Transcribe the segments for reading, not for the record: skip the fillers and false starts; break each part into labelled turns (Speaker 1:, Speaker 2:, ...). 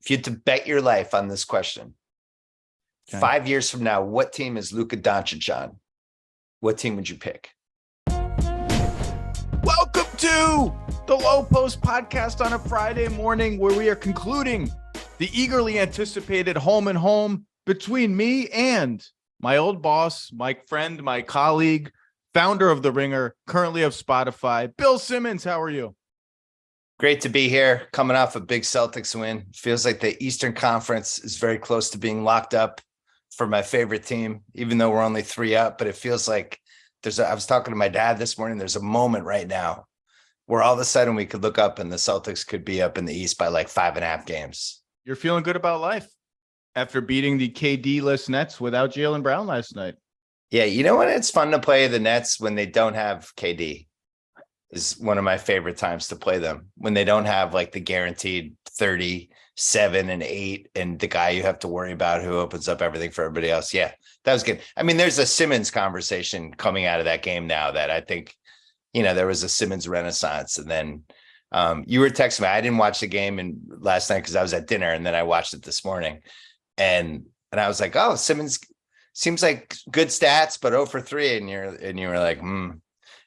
Speaker 1: If you had to bet your life on this question,
Speaker 2: Okay.
Speaker 1: 5 years from now, what team is Luka Doncic on? What team would you pick?
Speaker 2: Welcome to the Lowe Post Podcast on a Friday morning, where we are concluding the eagerly anticipated home and home between me and my old boss, my friend, my colleague, founder of The Ringer, currently of Spotify, Bill Simmons. How are you?
Speaker 1: Great to be here, coming off a big Celtics win. Feels like the Eastern Conference is very close to being locked up for my favorite team, even though we're only 3 up. But it feels like I was talking to my dad this morning. There's a moment right now where all of a sudden we could look up and the Celtics could be up in the East by like 5.5 games.
Speaker 2: You're feeling good about life after beating the KD-less Nets without Jaylen Brown last night.
Speaker 1: Yeah, you know what? It's fun to play the Nets when they don't have KD. Is one of my favorite times to play them, when they don't have like the guaranteed 37 and 8 and the guy you have to worry about who opens up everything for everybody else. Yeah, that was good. I mean, there's a Simmons conversation coming out of that game now that I think, there was a Simmons renaissance. And then you were texting me. I didn't watch the game last night because I was at dinner, and then I watched it this morning. And I was like, oh, Simmons seems like good stats, but 0 for 3. And you were like,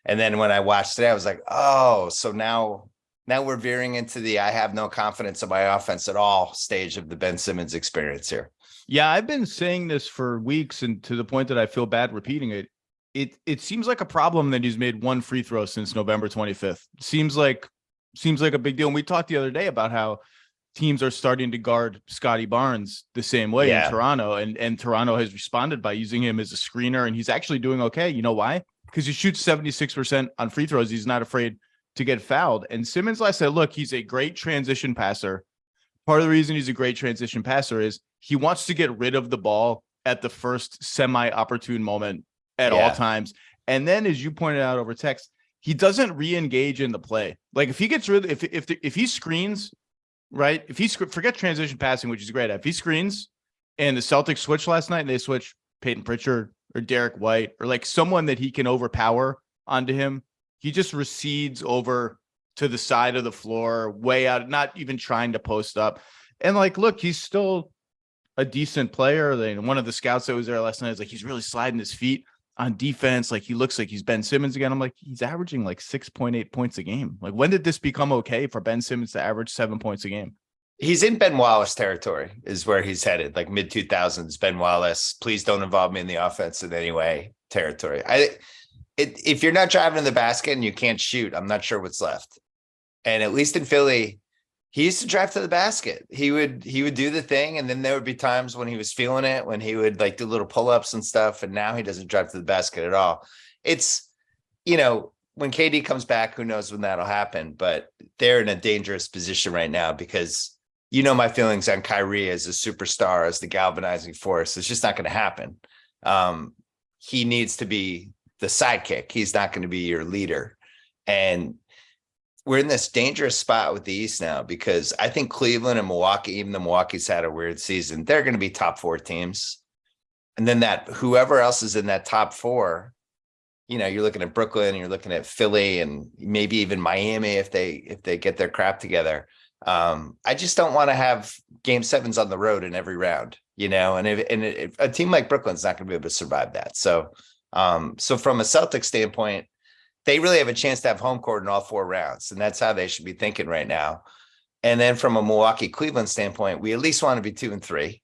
Speaker 1: And then when I watched today, I was like, oh, so now we're veering into the I have no confidence in my offense at all stage of the Ben Simmons experience here.
Speaker 2: Yeah, I've been saying this for weeks, and to the point that I feel bad repeating it. It seems like a problem that he's made 1 free throw since November 25th. Seems like a big deal. And we talked the other day about how teams are starting to guard Scotty Barnes the same way in Toronto, and Toronto has responded by using him as a screener, and he's actually doing okay. You know why? Because he shoots 76% on free throws. He's not afraid to get fouled. And Simmons, I said, look, he's a great transition passer. Part of the reason he's a great transition passer is he wants to get rid of the ball at the first semi-opportune moment at all times. And then, as you pointed out over text, he doesn't re-engage in the play. Like if he gets rid of, if he screens, right? If he forget transition passing, which is great. If he screens and the Celtics switch last night and they switch Peyton Pritchard or Derek White or like someone that he can overpower onto him, he just recedes over to the side of the floor, way out, not even trying to post up. And like, look, he's still a decent player. One of the scouts that was there last night is like, he's really sliding his feet on defense. Like he looks like he's Ben Simmons again. I'm like, he's averaging like 6.8 points a game. Like, when did this become okay for Ben Simmons to average 7 points a game?
Speaker 1: He's in Ben Wallace territory is where he's headed, like mid 2000s, Ben Wallace, please don't involve me in the offense in any way territory. If you're not driving to the basket and you can't shoot, I'm not sure what's left. And at least in Philly, he used to drive to the basket. He would do the thing. And then there would be times when he was feeling it, when he would like do little pull-ups and stuff. And now he doesn't drive to the basket at all. It's, when KD comes back, who knows when that'll happen, but they're in a dangerous position right now because my feelings on Kyrie as a superstar, as the galvanizing force. It's just not going to happen. He needs to be the sidekick. He's not going to be your leader. And we're in this dangerous spot with the East now because I think Cleveland and Milwaukee, even though Milwaukee's had a weird season, they're going to be top 4 teams. And then whoever else is in that top 4, you're looking at Brooklyn, you're looking at Philly, and maybe even Miami if they get their crap together. I just don't want to have game 7s on the road in every round, and if a team like Brooklyn's not going to be able to survive that. So from a Celtics standpoint, they really have a chance to have home court in all 4 rounds. And that's how they should be thinking right now. And then from a Milwaukee Cleveland standpoint, we at least want to be 2 and 3.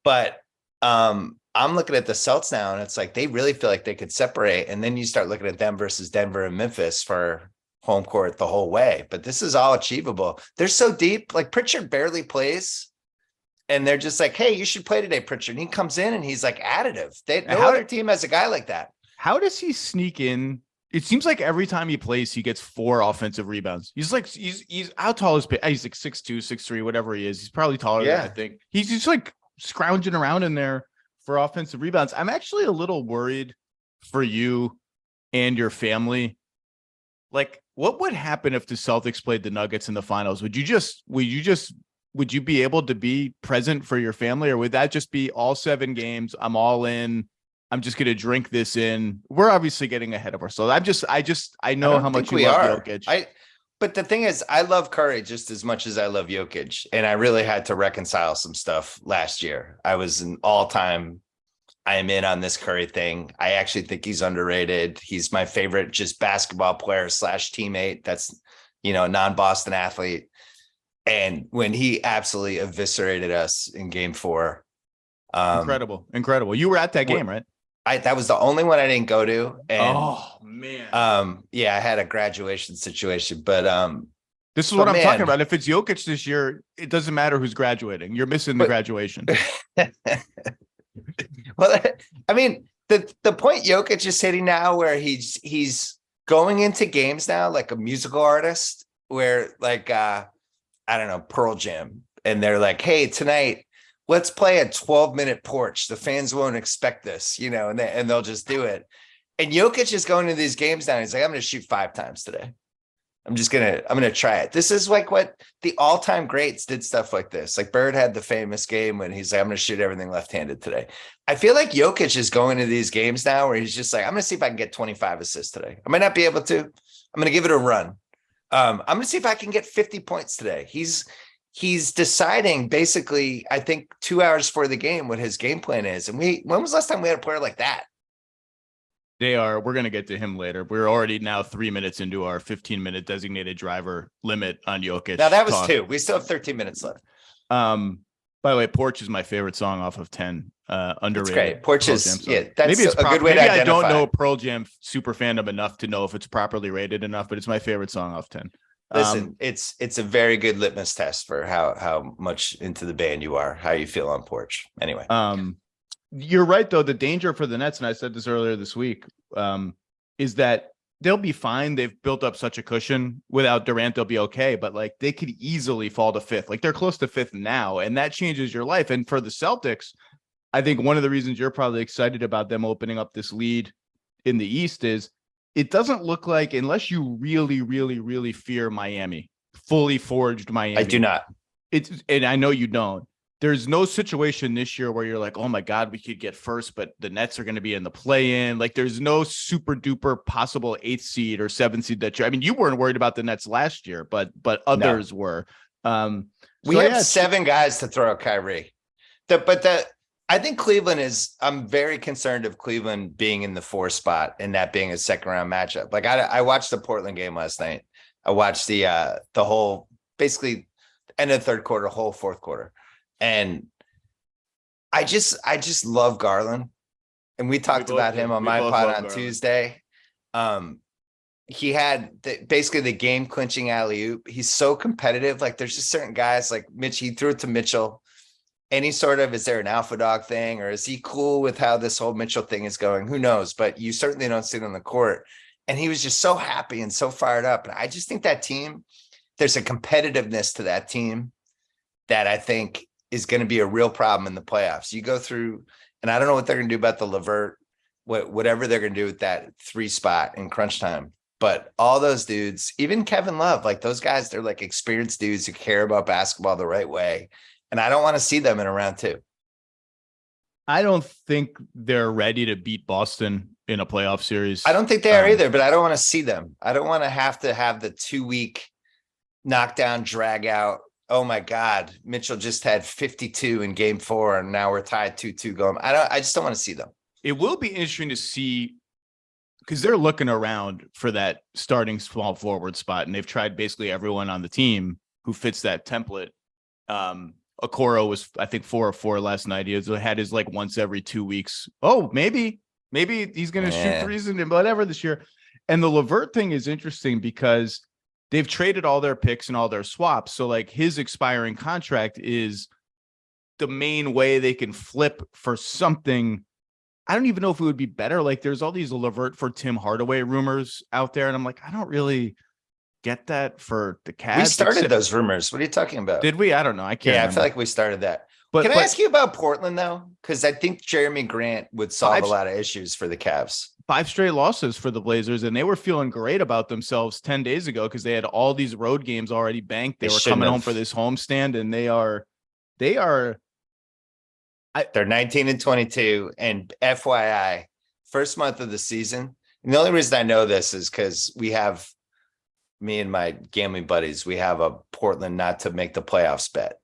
Speaker 1: But I'm looking at the Celtics now, and it's like they really feel like they could separate. And then you start looking at them versus Denver and Memphis for home court the whole way. But this is all achievable. They're so deep. Like Pritchard barely plays. And they're just like, hey, you should play today, Pritchard. And he comes in and he's like additive. No other team has a guy like that.
Speaker 2: How does he sneak in? It seems like every time he plays, he gets 4 offensive rebounds. He's how tall is he's like 6'2", 6'3", whatever he is. He's probably taller than I think. He's just like scrounging around in there for offensive rebounds. I'm actually a little worried for you and your family. Like, what would happen if the Celtics played the Nuggets in the finals? Would you be able to be present for your family, or would that just be all 7 games? I'm all in. I'm just going to drink this in. We're obviously getting ahead of ourselves. I know how much you love Jokic.
Speaker 1: But the thing is, I love Curry just as much as I love Jokic. And I really had to reconcile some stuff last year. I was an all-time, I am in on this Curry thing. I actually think he's underrated. He's my favorite just basketball player / teammate. That's, a non-Boston athlete. And when he absolutely eviscerated us in game 4.
Speaker 2: Incredible. You were at that game, right?
Speaker 1: That was the only one I didn't go to. And
Speaker 2: oh man.
Speaker 1: I had a graduation situation, but
Speaker 2: this is what I'm talking about. If it's Jokic this year, it doesn't matter who's graduating. You're missing the graduation.
Speaker 1: Well, I mean, the point Jokic is hitting now, where he's going into games now like a musical artist, where like I don't know, Pearl Jam, and they're like, hey, tonight let's play a 12-minute porch. The fans won't expect this, and they'll just do it. And Jokic is going to these games now. He's like, I'm going to shoot 5 times today. I'm going to try it. This is like what the all-time greats did, stuff like this. Like Bird had the famous game when he's like, I'm going to shoot everything left-handed today. I feel like Jokic is going to these games now where he's just like, I'm going to see if I can get 25 assists today. I might not be able to. I'm going to give it a run. I'm going to see if I can get 50 points today. He's deciding basically, I think 2 hours before the game, what his game plan is. And when was the last time we had a player like that?
Speaker 2: We're going to get to him later. We're already now 3 minutes into our 15-minute designated driver limit on Jokic.
Speaker 1: Now that was 2. We still have 13 minutes left.
Speaker 2: By the way, Porch is my favorite song off of 10. Underrated.
Speaker 1: It's great. Porch is,
Speaker 2: that's
Speaker 1: maybe it's a good way to identify.
Speaker 2: I don't know Pearl Jam super fandom enough to know if it's properly rated enough, but it's my favorite song off 10.
Speaker 1: Listen, it's a very good litmus test for how much into the band you are, how you feel on Porch. Anyway.
Speaker 2: You're right, though. The danger for the Nets, and I said this earlier this week, is that they'll be fine. They've built up such a cushion. Without Durant, they'll be okay. But like they could easily fall to 5th. Like they're close to 5th now, and that changes your life. And for the Celtics, I think one of the reasons you're probably excited about them opening up this lead in the East is it doesn't look like, unless you really, really, really fear Miami, fully forged Miami.
Speaker 1: I do not.
Speaker 2: And I know you don't. There's no situation this year where you're like, oh my God, we could get first, but the Nets are going to be in the play-in. Like there's no super duper possible 8th seed or 7th seed that you weren't worried about the Nets last year, but others were.
Speaker 1: We have 7 guys to throw at Kyrie. I think Cleveland I'm very concerned of Cleveland being in the 4 spot and that being a second round matchup. Like I watched the Portland game last night. I watched the whole, basically end of the 3rd quarter, whole 4th quarter. And I just love Garland. And we talked about him on my pod on Tuesday. He had basically the game clinching alley-oop. He's so competitive. Like there's just certain guys like Mitch, he threw it to Mitchell. Is there an alpha dog thing, or is he cool with how this whole Mitchell thing is going? Who knows? But you certainly don't see it on the court. And he was just so happy and so fired up. And I just think that team, there's a competitiveness to that team that I think is going to be a real problem in the playoffs. You go through, and I don't know what they're going to do about the Levert, whatever they're going to do with that 3 spot in crunch time. But all those dudes, even Kevin Love, like those guys, they're like experienced dudes who care about basketball the right way. And I don't want to see them in a round 2.
Speaker 2: I don't think they're ready to beat Boston in a playoff series.
Speaker 1: I don't think they are either, but I don't want to see them. I don't want to have the 2-week knockdown, drag out. Oh my God, Mitchell just had 52 in game 4, and now we're tied 2-2 going. I just don't want to see them.
Speaker 2: It will be interesting to see, because they're looking around for that starting small forward spot, and they've tried basically everyone on the team who fits that template. Okoro was, I think, 4 of 4 last night. He had his like once every 2 weeks. Oh, maybe he's going to shoot threes and whatever this year. And the Levert thing is interesting because they've traded all their picks and all their swaps. So like his expiring contract is the main way they can flip for something. I don't even know if it would be better. Like there's all these Levert for Tim Hardaway rumors out there. And I'm like, I don't really get that for the Cavs.
Speaker 1: We started those rumors. What are you talking about?
Speaker 2: Did we? I don't know. I can't.
Speaker 1: I feel like we started that. But can I ask you about Portland though? Because I think Jeremy Grant would solve a lot of issues for the Cavs. 5
Speaker 2: straight losses for the Blazers, and they were feeling great about themselves 10 days ago because they had all these road games already banked. They were coming home for this homestand, and they're
Speaker 1: 19-22. And FYI, first month of the season. And the only reason I know this is because we have me and my gambling buddies, we have a Portland not to make the playoffs bet.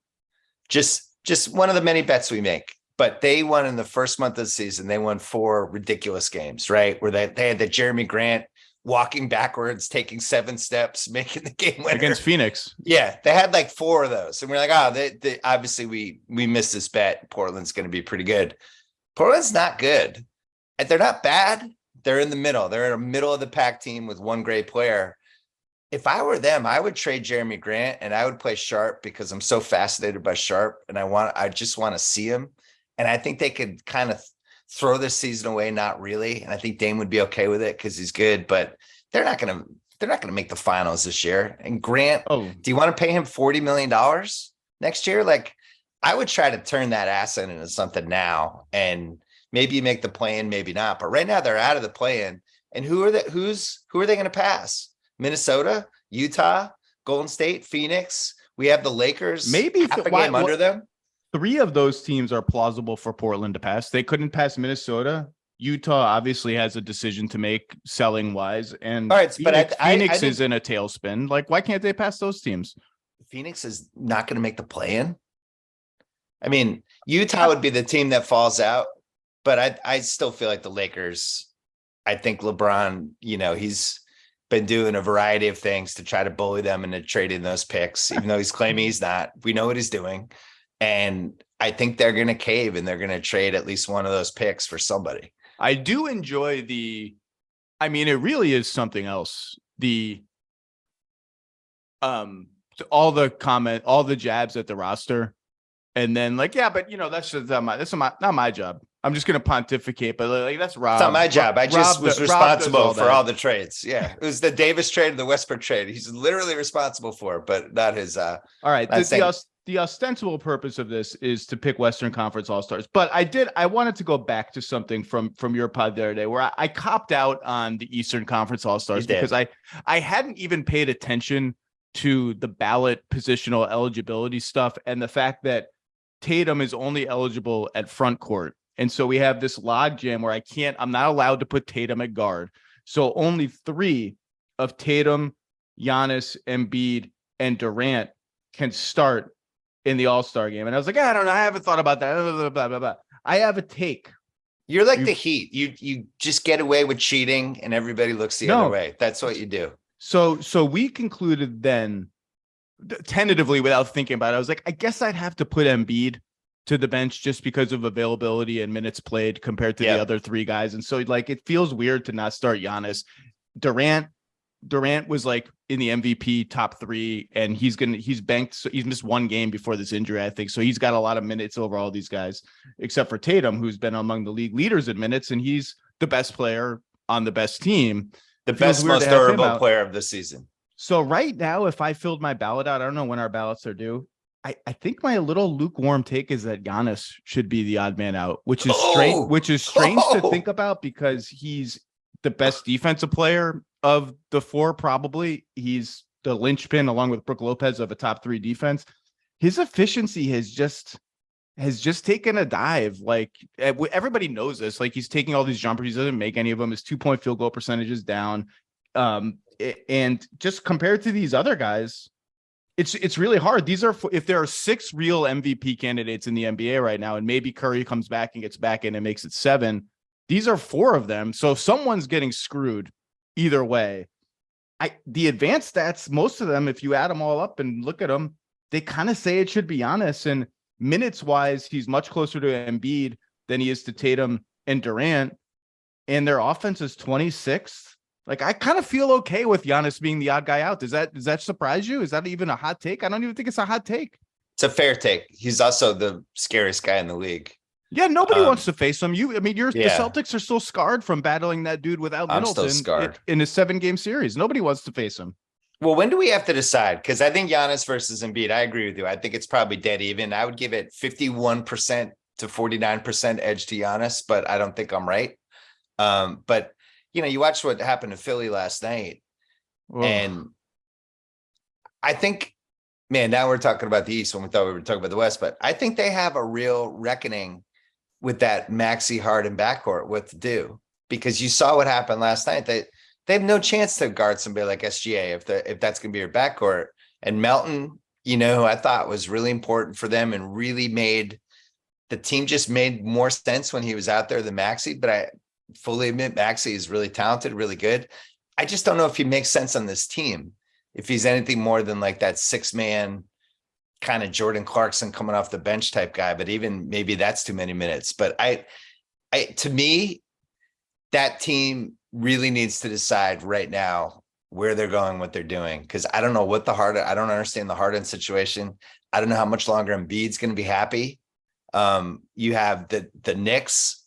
Speaker 1: Just one of the many bets we make. But they won in the first month of the season. They won 4 ridiculous games, right? Where they had the Jeremy Grant walking backwards, taking 7 steps, making the game winner
Speaker 2: against Phoenix.
Speaker 1: Yeah, they had like 4 of those, and we're like, oh, they obviously we missed this bet. Portland's going to be pretty good. Portland's not good. And they're not bad. They're in the middle. They're in the middle of the pack team with one great player. If I were them, I would trade Jeremy Grant and I would play Sharp because I'm so fascinated by Sharp, and I just want to see him. And I think they could kind of throw this season away. Not really. And I think Dame would be okay with it because he's good, but they're not going to make the finals this year. And Grant, do you want to pay him $40 million next year? Like, I would try to turn that asset into something now, and maybe you make the play-in, maybe not. But right now they're out of the play-in. And who are they going to pass? Minnesota, Utah, Golden State, Phoenix. We have the Lakers.
Speaker 2: Maybe
Speaker 1: half a game under them.
Speaker 2: 3 of those teams are plausible for Portland to pass. They couldn't pass Minnesota. Utah obviously has a decision to make selling wise. And
Speaker 1: all right,
Speaker 2: Phoenix is in a tailspin. Like, why can't they pass those teams?
Speaker 1: Phoenix is not going to make the play-in. I mean, Utah would be the team that falls out, but I still feel like the Lakers, I think LeBron, he's been doing a variety of things to try to bully them into trading those picks, even though he's claiming he's not. We know what he's doing. And I think they're going to cave and they're going to trade at least one of those picks for somebody.
Speaker 2: I do enjoy it really is something else. All the jabs at the roster. And then that's just not my job. I'm just going to pontificate, but that's Rob.
Speaker 1: It's not my job. I just was responsible for all the trades. Yeah. It was the Davis trade and the Westbrook trade. He's literally responsible for it, but not his.
Speaker 2: All right. The ostensible purpose of this is to pick Western Conference All-Stars. But I wanted to go back to something from your pod the other day where I copped out on the Eastern Conference All-Stars because I hadn't even paid attention to the ballot positional eligibility stuff and the fact that Tatum is only eligible at front court. And so we have this log jam where I'm not allowed to put Tatum at guard. So only 3 of Tatum, Giannis, Embiid, and Durant can start in the All-Star game. And I was like, I don't know. I haven't thought about that. Blah, blah, blah, blah. I have a take.
Speaker 1: You're like the Heat. You just get away with cheating and everybody looks the other way. That's what you do.
Speaker 2: So we concluded then, tentatively without thinking about it, I was like, I guess I'd have to put Embiid to the bench just because of availability and minutes played compared to the other 3 guys. And so it feels weird to not start Giannis. Durant was like in the MVP top 3 and he's banked. So he's missed 1 game before this injury, I think. So he's got a lot of minutes over all these guys, except for Tatum, who's been among the league leaders in minutes. And he's the best player on the best team.
Speaker 1: The best, most durable player of the season.
Speaker 2: So right now, if I filled my ballot out, I don't know when our ballots are due. I think my little lukewarm take is that Giannis should be the odd man out, which is strange to think about because he's the best defensive player of the 4. Probably he's the linchpin along with Brook Lopez of a top 3 defense. His efficiency has just taken a dive. Like everybody knows this, like he's taking all these jumpers. He doesn't make any of them. His 2-point field goal percentage is down. And just compared to these other guys, it's really hard. If there are 6 real MVP candidates in the NBA right now, and maybe Curry comes back and gets back in and makes it 7, these are 4 of them. So someone's getting screwed either way. The advanced stats, most of them, if you add them all up and look at them, they kind of say it should be Giannis. And minutes wise, he's much closer to Embiid than he is to Tatum and Durant. And their offense is 26th. Like, I kind of feel okay with Giannis being the odd guy out. Does that surprise you? Is that even a hot take? I don't even think it's a hot take.
Speaker 1: It's a fair take. He's also the scariest guy in the league.
Speaker 2: Yeah, nobody wants to face him. The Celtics are so scarred from battling that dude without Middleton in a 7-game series. Nobody wants to face him.
Speaker 1: Well, when do we have to decide? Because I think Giannis versus Embiid, I agree with you. I think it's probably dead even. I would give it 51% to 49% edge to Giannis, but I don't think I'm right. But you watched what happened to Philly last night. Whoa. And I think, man, now we're talking about the East when we thought we were talking about the West, but I think they have a real reckoning with that Maxey Harden backcourt, what to do, because you saw what happened last night. That they have no chance to guard somebody like SGA if that's going to be your backcourt. And Melton, who I thought was really important for them and really made the team just made more sense when he was out there than Maxey. But I fully admit Maxey is really talented, really good. I just don't know if he makes sense on this team, if he's anything more than like that 6-man kind of Jordan Clarkson coming off the bench type guy. But even maybe that's too many minutes. But to me, that team really needs to decide right now where they're going, what they're doing. Because I don't know what I don't understand the Harden situation. I don't know how much longer Embiid's going to be happy. You have the Knicks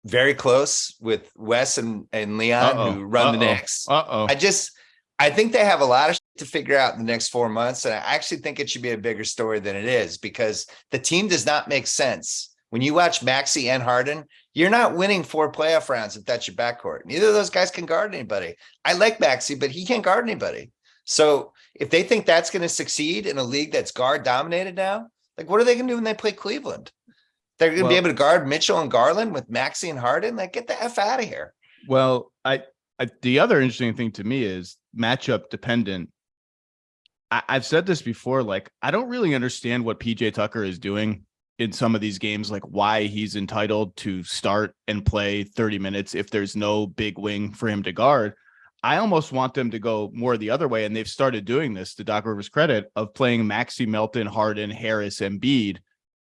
Speaker 1: very close with Wes and Leon who run the Knicks. I think they have a lot of shit to figure out in the next 4 months. And I actually think it should be a bigger story than it is, because the team does not make sense. When you watch Maxey and Harden, you're not winning 4 playoff rounds if that's your backcourt. Neither of those guys can guard anybody. I like Maxey, but he can't guard anybody. So if they think that's going to succeed in a league that's guard dominated now, like what are they going to do when they play Cleveland? They're going to be able to guard Mitchell and Garland with Maxey and Harden? Like, get the F out of here.
Speaker 2: Well, the other interesting thing to me is matchup dependent. I've said this before, like, I don't really understand what PJ Tucker is doing in some of these games, like why he's entitled to start and play 30 minutes if there's no big wing for him to guard. I almost want them to go more the other way, and they've started doing this, to Doc Rivers' credit, of playing Maxey, Melton, Harden, Harris, Embiid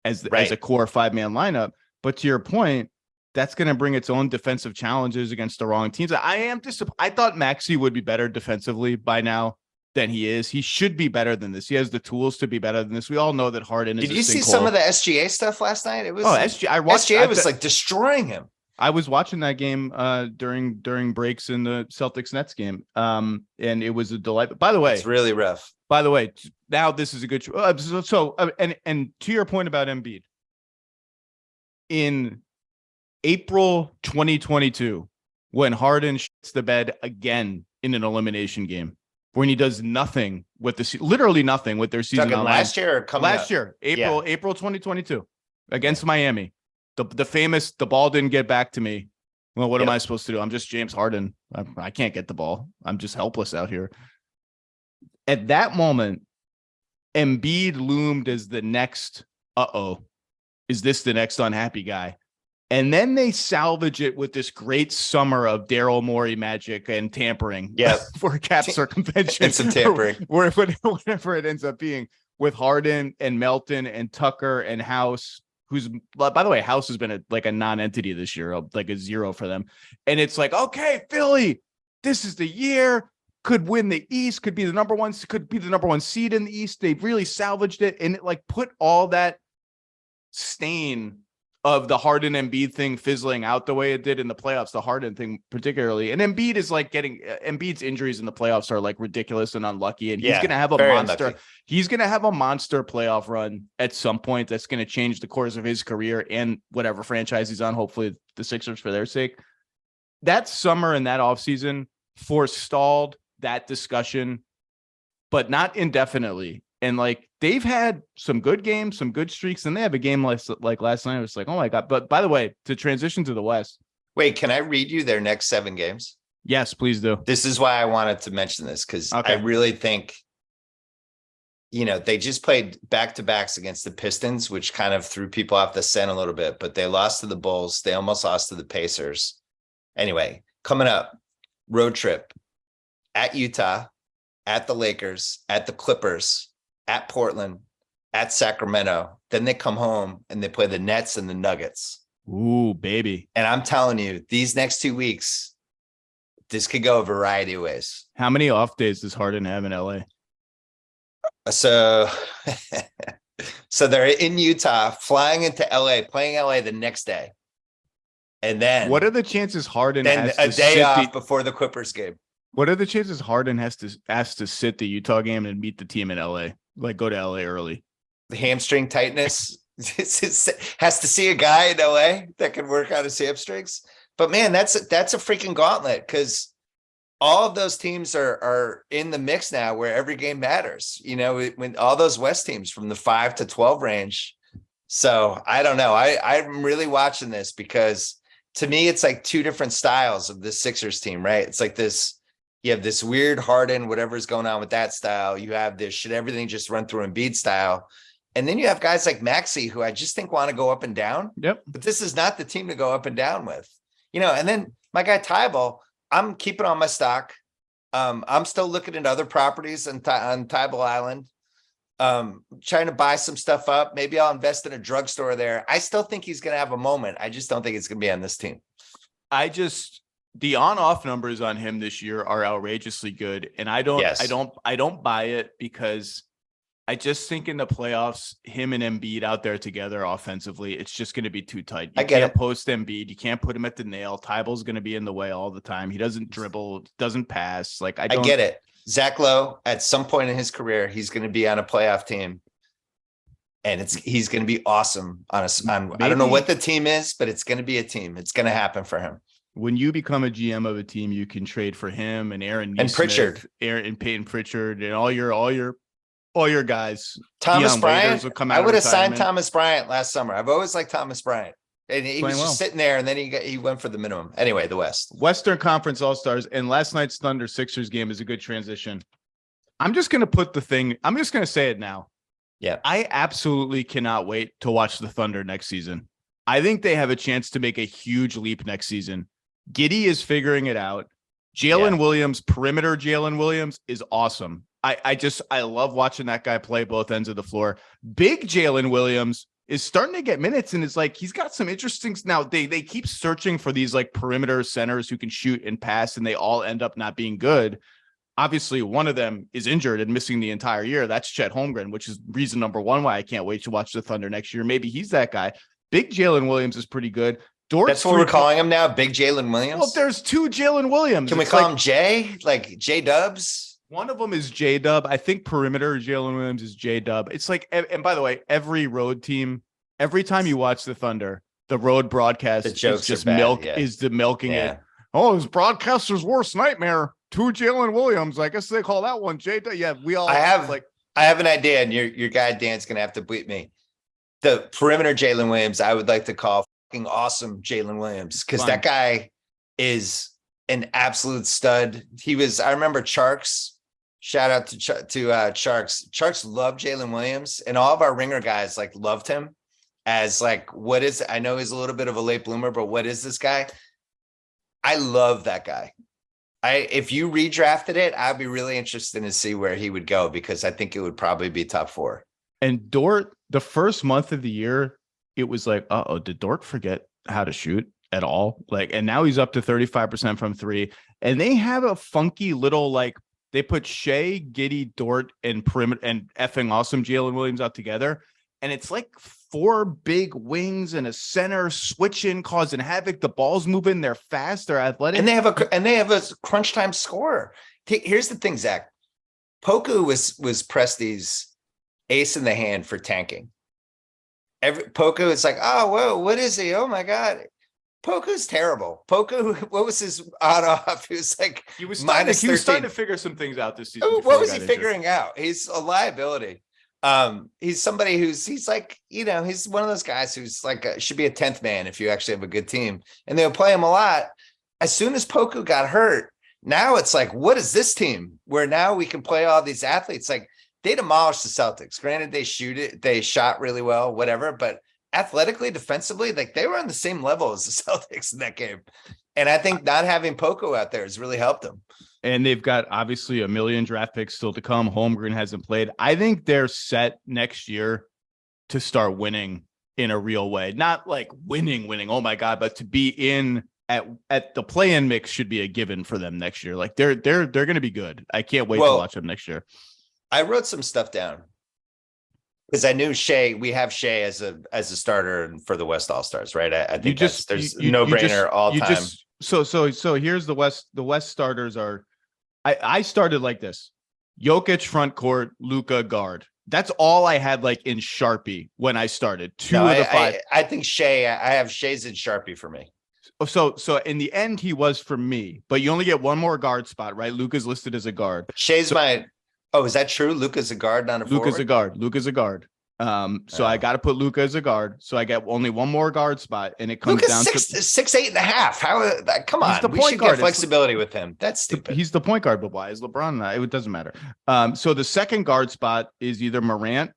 Speaker 2: as a core 5-man lineup. But to your point, that's going to bring its own defensive challenges against the wrong teams. I thought Maxey would be better defensively by now than he is. He should be better than this. He has the tools to be better than this. We all know that Harden is.
Speaker 1: Did you see some of the SGA stuff last night? It was
Speaker 2: SGA
Speaker 1: was like destroying him.
Speaker 2: I was watching that game during breaks in the Celtics Nets game. And it was a delight. By the way,
Speaker 1: it's really rough.
Speaker 2: By the way, now this is a good and to your point about Embiid, in April 2022, when Harden shits the bed again in an elimination game, when he does nothing with literally nothing with their season
Speaker 1: online. Last year or coming
Speaker 2: last year, April 2022 against Miami. The famous, the ball didn't get back to me. Well, what am I supposed to do? I'm just James Harden. I can't get the ball. I'm just helpless out here. At that moment, Embiid loomed as the next, is this the next unhappy guy? And then they salvage it with this great summer of Daryl Morey magic and tampering for cap circumvention.
Speaker 1: And some tampering.
Speaker 2: Whatever it ends up being, with Harden and Melton and Tucker and House, who's, by the way, House has been a non-entity this year, like a 0 for them. And it's like, okay, Philly, this is the year. Could win the East, could be the number one seed in the East. They've really salvaged it. And it like put all that stain of the Harden Embiid thing fizzling out the way it did in the playoffs, the Harden thing particularly. And Embiid is like Embiid's injuries in the playoffs are like ridiculous and unlucky. And he's going to have a monster. Unlucky. He's going to have a monster playoff run at some point that's going to change the course of his career and whatever franchise he's on, hopefully the Sixers for their sake. That summer and that offseason forestalled that discussion, but not indefinitely. And like, they've had some good games, some good streaks, and they have a game like last night. It was like, oh my God. But by the way, to transition to the West.
Speaker 1: Wait, can I read you their next 7 games?
Speaker 2: Yes, please do.
Speaker 1: This is why I wanted to mention this, because I really think, they just played back-to-backs against the Pistons, which kind of threw people off the scent a little bit, but they lost to the Bulls. They almost lost to the Pacers. Anyway, coming up, road trip at Utah, at the Lakers, at the Clippers, at Portland, at Sacramento. Then they come home and they play the Nets and the Nuggets.
Speaker 2: Ooh, baby.
Speaker 1: And I'm telling you, these next 2 weeks, this could go a variety of ways.
Speaker 2: How many off days does Harden have in LA?
Speaker 1: So they're in Utah, flying into LA, playing LA the next day. And then
Speaker 2: what are the chances Harden
Speaker 1: has a day off before the Clippers game?
Speaker 2: What are the chances Harden has to sit the Utah game and meet the team in LA? Like, go to LA early.
Speaker 1: The hamstring tightness has to see a guy in LA that can work on his hamstrings. But man, that's a freaking gauntlet, because all of those teams are in the mix now where every game matters. When all those West teams from the 5 to 12 range. So I don't know. I'm really watching this, because to me, it's like 2 different styles of this Sixers team, right? It's like this You have this weird Harden, whatever's going on with that style. You have this should everything just run through Embiid style. And then you have guys like Maxey, who I just think want to go up and down.
Speaker 2: Yep.
Speaker 1: But this is not the team to go up and down with. And then my guy Tybal, I'm keeping on my stock. I'm still looking at other properties on Tybal Island. Trying to buy some stuff up. Maybe I'll invest in a drugstore there. I still think he's going to have a moment. I just don't think it's going to be on this team.
Speaker 2: The on-off numbers on him this year are outrageously good. And I don't buy it because I just think in the playoffs, him and Embiid out there together offensively, it's just going to be too tight. You can't post Embiid. You can't put him at the nail. Tybal's going to be in the way all the time. He doesn't dribble, doesn't pass. Like I
Speaker 1: get it. Zach Lowe, at some point in his career, he's going to be on a playoff team, and he's going to be awesome I don't know what the team is, but it's going to be a team. It's going to happen for him.
Speaker 2: When you become a GM of a team, you can trade for him and Aaron
Speaker 1: and Pritchard,
Speaker 2: and Peyton Pritchard, and all your guys.
Speaker 1: Thomas Bryant. I would have signed
Speaker 2: Thomas
Speaker 1: Bryant last summer. I've always liked Thomas Bryant. And he was just sitting there, and then he went for the minimum. Anyway, the Western
Speaker 2: Conference All-Stars, and last night's Thunder Sixers game is a good transition. I'm just going to say it now.
Speaker 1: Yeah.
Speaker 2: I absolutely cannot wait to watch the Thunder next season. I think they have a chance to make a huge leap next season. Giddey is figuring it out. Jalen Williams, perimeter Jalen Williams is awesome. I love watching that guy play both ends of the floor. Big Jalen Williams is starting to get minutes, and it's like he's got some interesting. Now they keep searching for these like perimeter centers who can shoot and pass, and they all end up not being good. Obviously, one of them is injured and missing the entire year. That's Chet Holmgren, which is reason number one why I can't wait to watch the Thunder next year. Maybe he's that guy. Big Jalen Williams is pretty good.
Speaker 1: That's what we're calling him now, Big Jalen Williams.
Speaker 2: Well, there's two Jalen Williams.
Speaker 1: Can we call him J? Like J Dubs?
Speaker 2: One of them is J Dub. I think perimeter Jalen Williams is J Dub. It's like, and by the way, every road team, every time you watch the Thunder, the road broadcast is just milking it. Oh, his broadcaster's worst nightmare. Two Jalen Williams. I guess they call that one J Dub. Yeah, we all
Speaker 1: I have an idea, and your guy Dan's gonna have to bleep me. The perimeter Jalen Williams, I would like to call fucking awesome Jalen Williams, because that guy is an absolute stud. I remember Charks. Shout out to Charks. Charks loved Jalen Williams, and all of our ringer guys like loved him as like, I know he's a little bit of a late bloomer, but what is this guy? I love that guy. If you redrafted it, I'd be really interested to see where he would go, because I think it would probably be top 4.
Speaker 2: And Dort, the first month of the year, it was like, did Dort forget how to shoot at all? Like, and now he's up to 35% from 3. And they have a funky little, like, they put Shea, Giddey, Dort, and perimeter and effing awesome Jalen Williams out together. And it's like 4 big wings and a center switching, causing havoc. The ball's moving. They're fast. They're athletic.
Speaker 1: And they have a crunch time scorer. Here's the thing, Zach. Poku was Presti's ace in the hand for tanking. Poku is like, oh, whoa, what is he? Oh my God. Poku's terrible. Poku, what was his on off? He was like
Speaker 2: he was starting to figure some things out this season.
Speaker 1: What was he figuring out? He's a liability. He's somebody he's like, he's one of those guys who's like should be a 10th man if you actually have a good team, and they'll play him a lot. As soon as Poku got hurt, now it's like, what is this team where now we can play all these athletes? Like, they demolished the Celtics. Granted, they shot really well, whatever, but athletically, defensively, like they were on the same level as the Celtics in that game. And I think not having Poku out there has really helped them.
Speaker 2: And they've got obviously a million draft picks still to come. Holmgren hasn't played. I think they're set next year to start winning in a real way. Not like winning, oh my God, but to be in at the play-in mix should be a given for them next year. Like they're going to be good. I can't wait to watch them next year.
Speaker 1: I wrote some stuff down because I knew we have Shea as a starter for the West All-Stars, right? I think there's no brainer all time.
Speaker 2: So here's the West starters are, I started like this: Jokic front court, Luka guard. That's all I had like in Sharpie when I started. Two of the 5.
Speaker 1: I think I have Shea's in Sharpie for me.
Speaker 2: So in the end, he was for me, but you only get one more guard spot, right? Luka's listed as a guard.
Speaker 1: Shea's is that true? Luka's a guard, not a forward?
Speaker 2: Luka's a guard. So I got to put Luka as a guard. So I get only one more guard spot, and it comes
Speaker 1: Luka's
Speaker 2: down
Speaker 1: to 6'8.5". Come on, we should get flexibility with him. That's stupid.
Speaker 2: He's the point guard, but why is LeBron not? It doesn't matter. So the second guard spot is either Morant,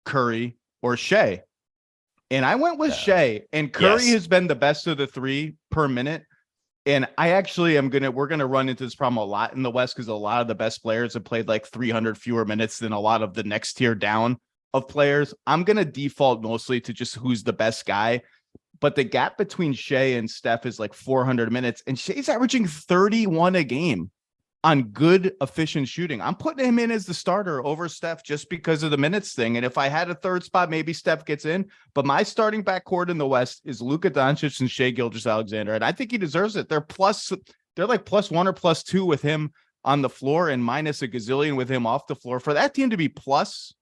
Speaker 2: Curry, or Shea. And I went with Shea, and Curry has been the best of the three per minute. And I actually we're going to run into this problem a lot in the West because a lot of the best players have played like 300 fewer minutes than a lot of the next tier down of players. I'm going to default mostly to just who's the best guy. But the gap between Shea and Steph is like 400 minutes. And Shea's averaging 31 a game on good, efficient shooting. I'm putting him in as the starter over Steph just because of the minutes thing. And if I had a third spot, maybe Steph gets in. But my starting backcourt in the West is Luka Doncic and Shea Gilgeous-Alexander. And I think he deserves it. They're like +1 or +2 with him on the floor and minus a gazillion with him off the floor. For that team to be plus,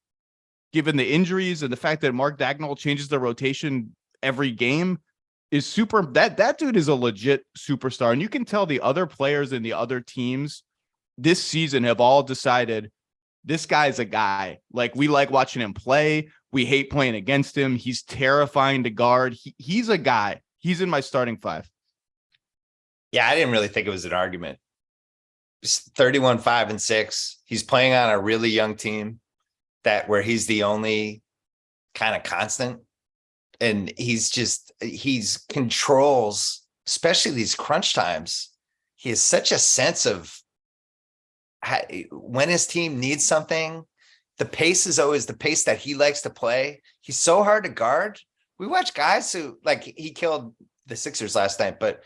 Speaker 2: given the injuries and the fact that Mark Dagnall changes the rotation every game, is super. That dude is a legit superstar. And you can tell the other players and the other teams this season have all decided this guy's a guy. Like, we like watching him play. We hate playing against him. He's terrifying to guard. He's a guy. He's in my starting five.
Speaker 1: Yeah, I didn't really think it was an argument. 31, 5, and 6. He's playing on a really young team where he's the only kind of constant. And he's controls, especially these crunch times. He has such a sense of when his team needs something. The pace is always the pace that he likes to play. He's so hard to guard. We watch guys who, like, he killed the Sixers last night, but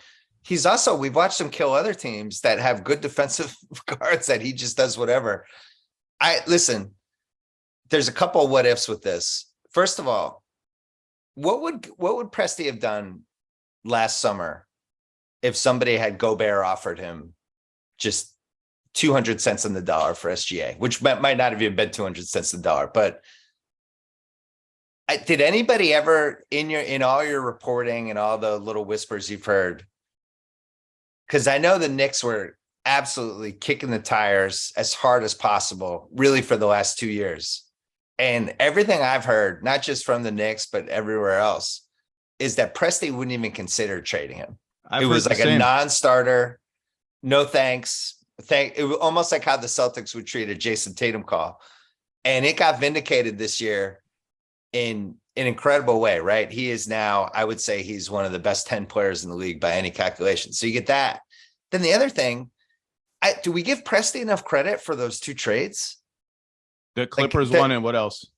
Speaker 1: we've watched him kill other teams that have good defensive guards that he just does whatever. Listen, there's a couple of what ifs with this. First of all, what would Presti have done last summer if somebody had Gobert offered him just 200 cents on the dollar for SGA, which might not have even been 200 cents on the dollar, but did anybody ever in all your reporting and all the little whispers you've heard? Because I know the Knicks were absolutely kicking the tires as hard as possible, really, for the last 2 years. And everything I've heard, not just from the Knicks, but everywhere else, is that Presti wouldn't even consider trading him. It was like a non-starter. No thanks. It was almost like how the Celtics would treat a Jason Tatum call. And it got vindicated this year in an incredible way, right? He is now, I would say, he's one of the best 10 players in the league by any calculation. So you get that. Then the other thing, do we give Presti enough credit for those two trades?
Speaker 2: The Clippers one, and what else?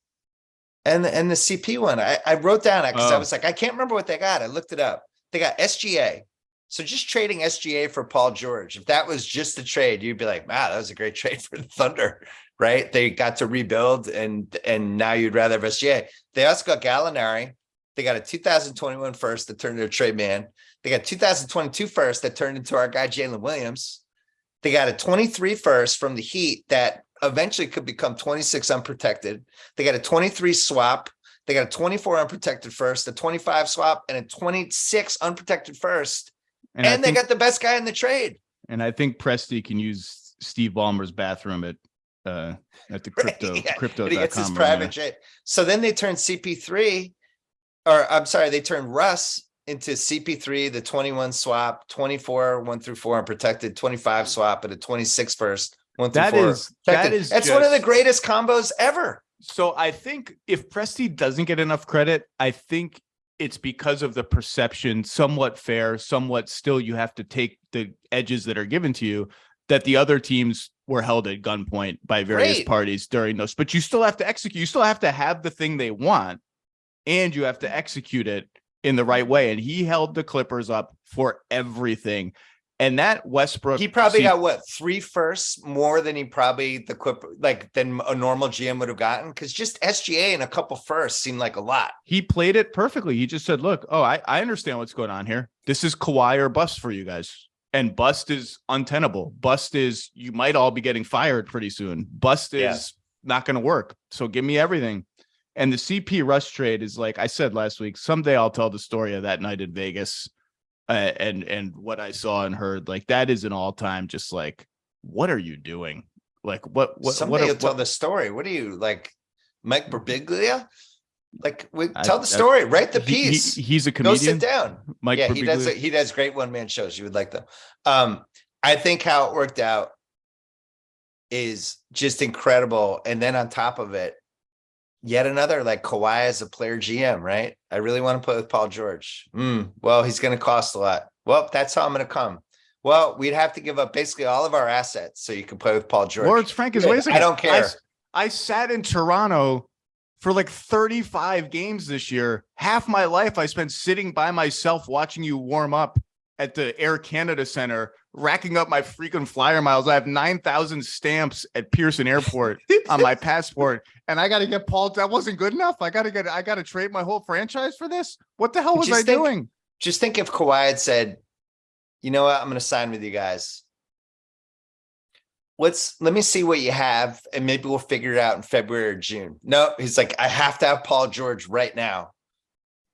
Speaker 1: And the CP one. I wrote down it because I was like, I can't remember what they got. I looked it up. They got SGA. So just trading SGA for Paul George, if that was just a trade, you'd be like, wow, that was a great trade for the Thunder, right? They got to rebuild, and now you'd rather have SGA. They also got Gallinari. They got a 2021 first that turned into a trade man. They got 2022 first that turned into our guy, Jalen Williams. They got a 23 first from the Heat that eventually could become 26 unprotected. They got a 23 swap. They got a 24 unprotected first, a 25 swap, and a 26 unprotected first. And they got the best guy in the trade. And
Speaker 2: I think Presti can use Steve Ballmer's bathroom at the crypto.com.
Speaker 1: He gets his private jet. So then they turned CP3, or I'm sorry, they turned Russ into CP3, the 21 swap, 24 1 through 4 unprotected, 25 swap, and a 26 first 1 through 4. That's one of the greatest combos ever.
Speaker 2: So I think if Presti doesn't get enough credit, I think it's because of the perception, somewhat fair, somewhat still, you have to take the edges that are given to you, that the other teams were held at gunpoint by various parties during those. But you still have to execute. You still have to have the thing they want, and you have to execute it in the right way. And he held the Clippers up for everything. And that Westbrook,
Speaker 1: he probably got 3 firsts more than he probably than a normal GM would have gotten, because just SGA and a couple firsts seemed like a lot.
Speaker 2: He played it perfectly. He just said, look, I understand what's going on here. This is Kawhi or bust for you guys. And bust is untenable. Bust is, you might all be getting fired pretty soon. Bust is not going to work. So give me everything. And the CP Rush trade is, like I said last week, someday I'll tell the story of that night in Vegas. And what I saw and heard, like, that is an all-time, just like, what are you doing? Like, what
Speaker 1: somebody will tell the story. What are you, like, Mike Birbiglia? Like, tell the story, write the piece.
Speaker 2: He's a comedian.
Speaker 1: Go sit down.
Speaker 2: Mike
Speaker 1: yeah,
Speaker 2: Birbiglia.
Speaker 1: he does great one-man shows. You would like them. I think how it worked out is just incredible. And then on top of it, yet another, like, Kawhi as a player GM, right? I really want to play with Paul George. Well, he's going to cost a lot. Well, that's how I'm going to come. Well, we'd have to give up basically all of our assets so you can play with Paul George.
Speaker 2: Lawrence Frank is, wait a second.
Speaker 1: I don't care.
Speaker 2: I sat in Toronto for like 35 games this year. Half my life I spent sitting by myself watching you warm up at the Air Canada Center, racking up my freaking flyer miles. I have 9,000 stamps at Pearson Airport on my passport, and I got to get Paul. That wasn't good enough. I got to trade my whole franchise for this. What the hell was I doing?
Speaker 1: Just think if Kawhi had said, you know what, I'm going to sign with you guys. Let me see what you have, and maybe we'll figure it out in February or June. No, he's like, I have to have Paul George right now.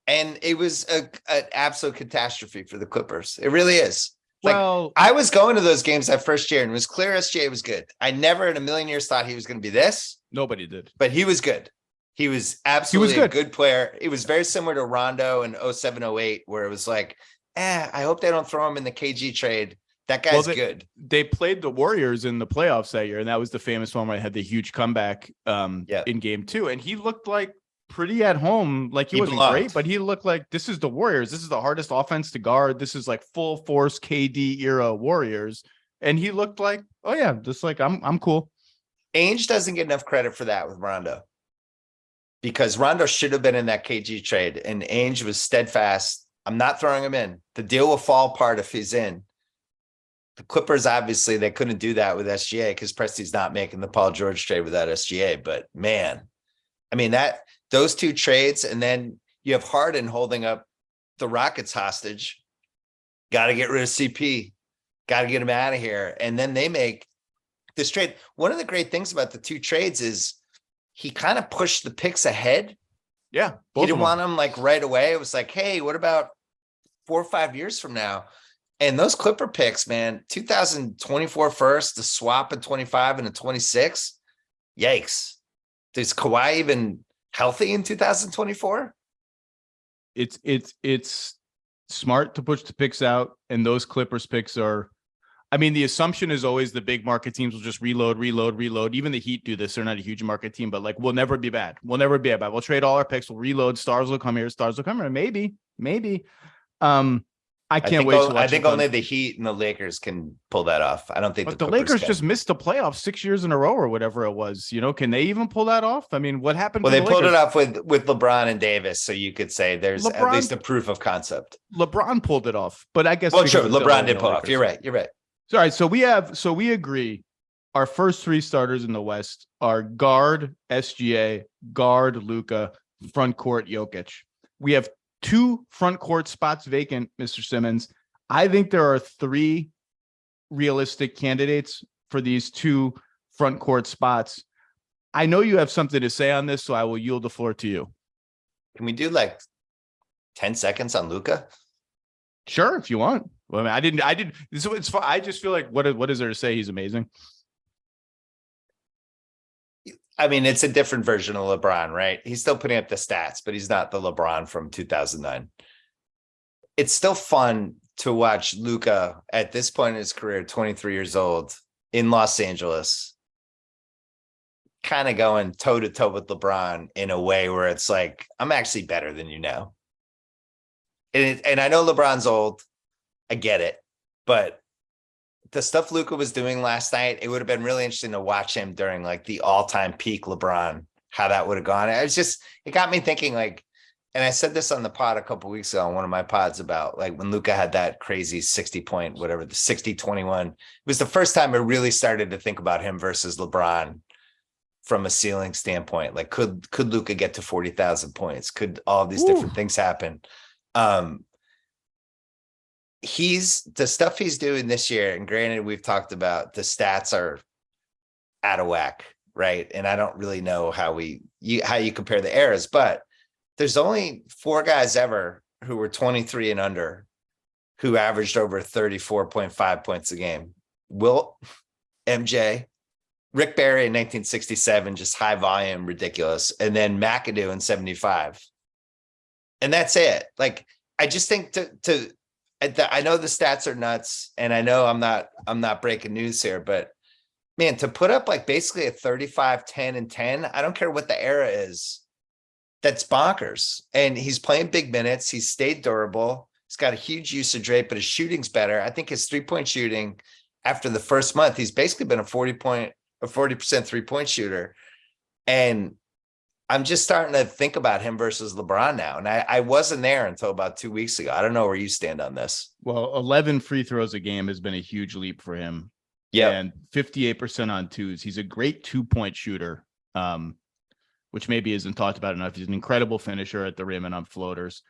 Speaker 1: And it was an absolute catastrophe for the Clippers. It really is. Well, I was going to those games that first year, and it was clear SGA was good. I never in a million years thought he was going to be this.
Speaker 2: Nobody did.
Speaker 1: But he was good. He was absolutely a good player. It was very similar to Rondo in 07-08, where it was like, I hope they don't throw him in the KG trade. That guy's good.
Speaker 2: They played the Warriors in the playoffs that year, and that was the famous one where I had the huge comeback in game 2. And he looked like pretty at home. Like he wasn't great, but he looked like, this is the Warriors. This is the hardest offense to guard. This is like full force KD era Warriors. And he looked like, oh yeah, just like I'm cool.
Speaker 1: Ainge doesn't get enough credit for that with Rondo, because Rondo should have been in that KG trade, and Ainge was steadfast. I'm not throwing him in. The deal will fall apart if he's in. The Clippers, obviously, they couldn't do that with SGA because Presti's not making the Paul George trade without SGA. But man, I mean, those two trades, and then you have Harden holding up the Rockets hostage. Got to get rid of CP. Got to get him out of here. And then they make this trade. One of the great things about the two trades is he kind of pushed the picks ahead.
Speaker 2: Yeah.
Speaker 1: He didn't want them like right away. It was like, hey, what about 4 or 5 years from now? And those Clipper picks, man, 2024 first, the swap in 25 and a 26. Yikes. Is Kawhi even healthy in 2024?
Speaker 2: It's smart to push the picks out, and those Clippers picks are, I mean, the assumption is always the big market teams will just reload. Even the Heat do this. They're not a huge market team, but like, we'll never be bad. We'll trade all our picks. We'll reload. Stars will come here. And maybe. I can't wait to watch.
Speaker 1: I think only the Heat and the Lakers can pull that off. I don't think
Speaker 2: the Lakers just missed the playoffs 6 years in a row or whatever it was. You know, can they even pull that off? I mean, what happened?
Speaker 1: Well, they pulled it off with LeBron and Davis, so you could say there's at least a proof of concept.
Speaker 2: LeBron pulled it off, but I guess
Speaker 1: true. LeBron did pull off. You're right.
Speaker 2: All right, so we agree. Our first 3 starters in the West are guard SGA, guard Luka, front court Jokic. We have 2 front court spots vacant, Mr. Simmons. I think there are 3 realistic candidates for these 2 front court spots. I know you have something to say on this, so I will yield the floor to you.
Speaker 1: Can we do like 10 seconds on Luka?
Speaker 2: Sure, if you want. Well, I mean, I didn't. So it's fun. I just feel like what is there to say? He's amazing.
Speaker 1: I mean, it's a different version of LeBron, right? He's still putting up the stats, but he's not the LeBron from 2009. It's still fun to watch Luka at this point in his career, 23 years old, in Los Angeles, kind of going toe to toe with LeBron in a way where it's like, I'm actually better than you now. And I know LeBron's old. I get it. But the stuff Luka was doing last night, it would have been really interesting to watch him during like the all-time peak LeBron, how that would have gone. It got me thinking, like, and I said this on the pod a couple of weeks ago on one of my pods about like when Luka had that crazy 60-point, whatever, the 60-21. It was the first time I really started to think about him versus LeBron from a ceiling standpoint. Like, could Luka get to 40,000 points? Could all these different things happen? The stuff he's doing this year, and granted, we've talked about the stats are out of whack, right? And I don't really know how you compare the eras, but there's only 4 guys ever who were 23 and under who averaged over 34.5 points a game. Wilt, MJ, Rick Barry in 1967, just high volume, ridiculous. And then McAdoo in 75. And that's it. Like, I just think I know the stats are nuts, and I know I'm not breaking news here, but man, to put up like basically a 35, 10 and 10, I don't care what the era is. That's bonkers. And he's playing big minutes. He's stayed durable. He's got a huge usage rate, but his shooting's better. I think his 3-point shooting after the first month, he's basically been a 40% 3-point shooter. And I'm just starting to think about him versus LeBron now. And I wasn't there until about 2 weeks ago. I don't know where you stand on this.
Speaker 2: Well, 11 free throws a game has been a huge leap for him.
Speaker 1: Yeah.
Speaker 2: And 58% on twos. He's a great 2-point shooter, which maybe isn't talked about enough. He's an incredible finisher at the rim and on floaters.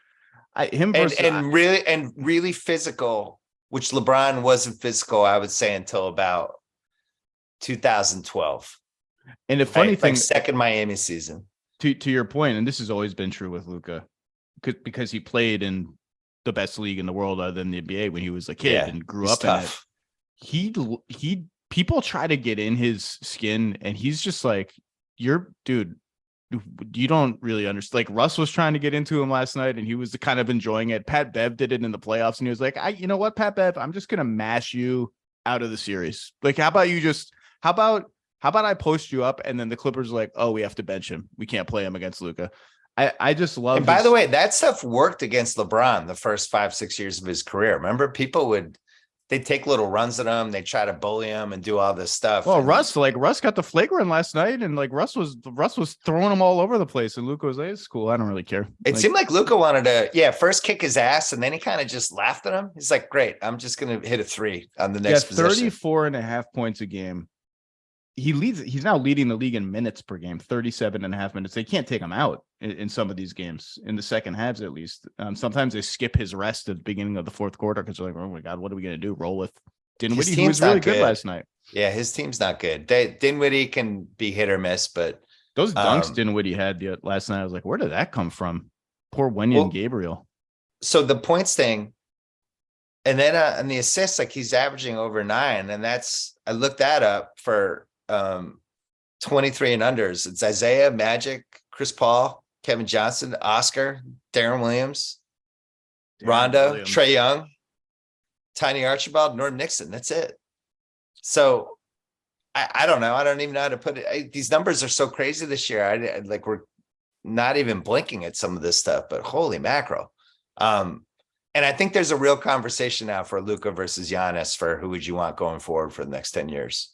Speaker 2: Really
Speaker 1: physical, which LeBron wasn't physical, I would say, until about 2012.
Speaker 2: And the funny thing,
Speaker 1: like second Miami season.
Speaker 2: To your point, and this has always been true with Luka, because he played in the best league in the world other than the NBA when he was a kid and grew up in it. He people try to get in his skin, and he's just like, you don't really understand. Like, Russ was trying to get into him last night, and he was kind of enjoying it. Pat Bev did it in the playoffs, and he was like, you know what, Pat Bev, I'm just gonna mash you out of the series. Like, how about I post you up, and then the Clippers are like, oh, we have to bench him. We can't play him against Luka. I just love.
Speaker 1: And by the way, that stuff worked against LeBron the first 5-6 years of his career. Remember, they'd take little runs at him. They try to bully him and do all this stuff.
Speaker 2: Well, Russ got the flagrant last night, and like Russ was throwing him all over the place, and Luka was like, it's cool. I don't really care.
Speaker 1: It seemed like Luka wanted to, first kick his ass, and then he kind of just laughed at him. He's like, great, I'm just going to hit a 3 on the next possession.
Speaker 2: 34.5 points a game. He's now leading the league in minutes per game, 37.5 minutes. They can't take him out in some of these games, in the second halves at least. Sometimes they skip his rest at the beginning of the fourth quarter because they're like, oh my God, what are we going to do? Roll with Dinwiddie, who was really good last night.
Speaker 1: Yeah, his team's not good. Dinwiddie can be hit or miss, but
Speaker 2: those dunks Dinwiddie had last night, I was like, where did that come from? Poor Wenyen Gabriel. So
Speaker 1: the points thing, and then on the assists, like, he's averaging over 9, and I looked that up for 23 and unders. It's Isaiah, Magic, Chris Paul, Kevin Johnson, Oscar, Darren Williams, Rondo, Trae Young, Tiny Archibald, Norm Nixon. That's it. So I don't know. I don't even know how to put it. These numbers are so crazy this year. We're not even blinking at some of this stuff, but holy mackerel. And I think there's a real conversation now for Luka versus Giannis for who would you want going forward for the next 10 years.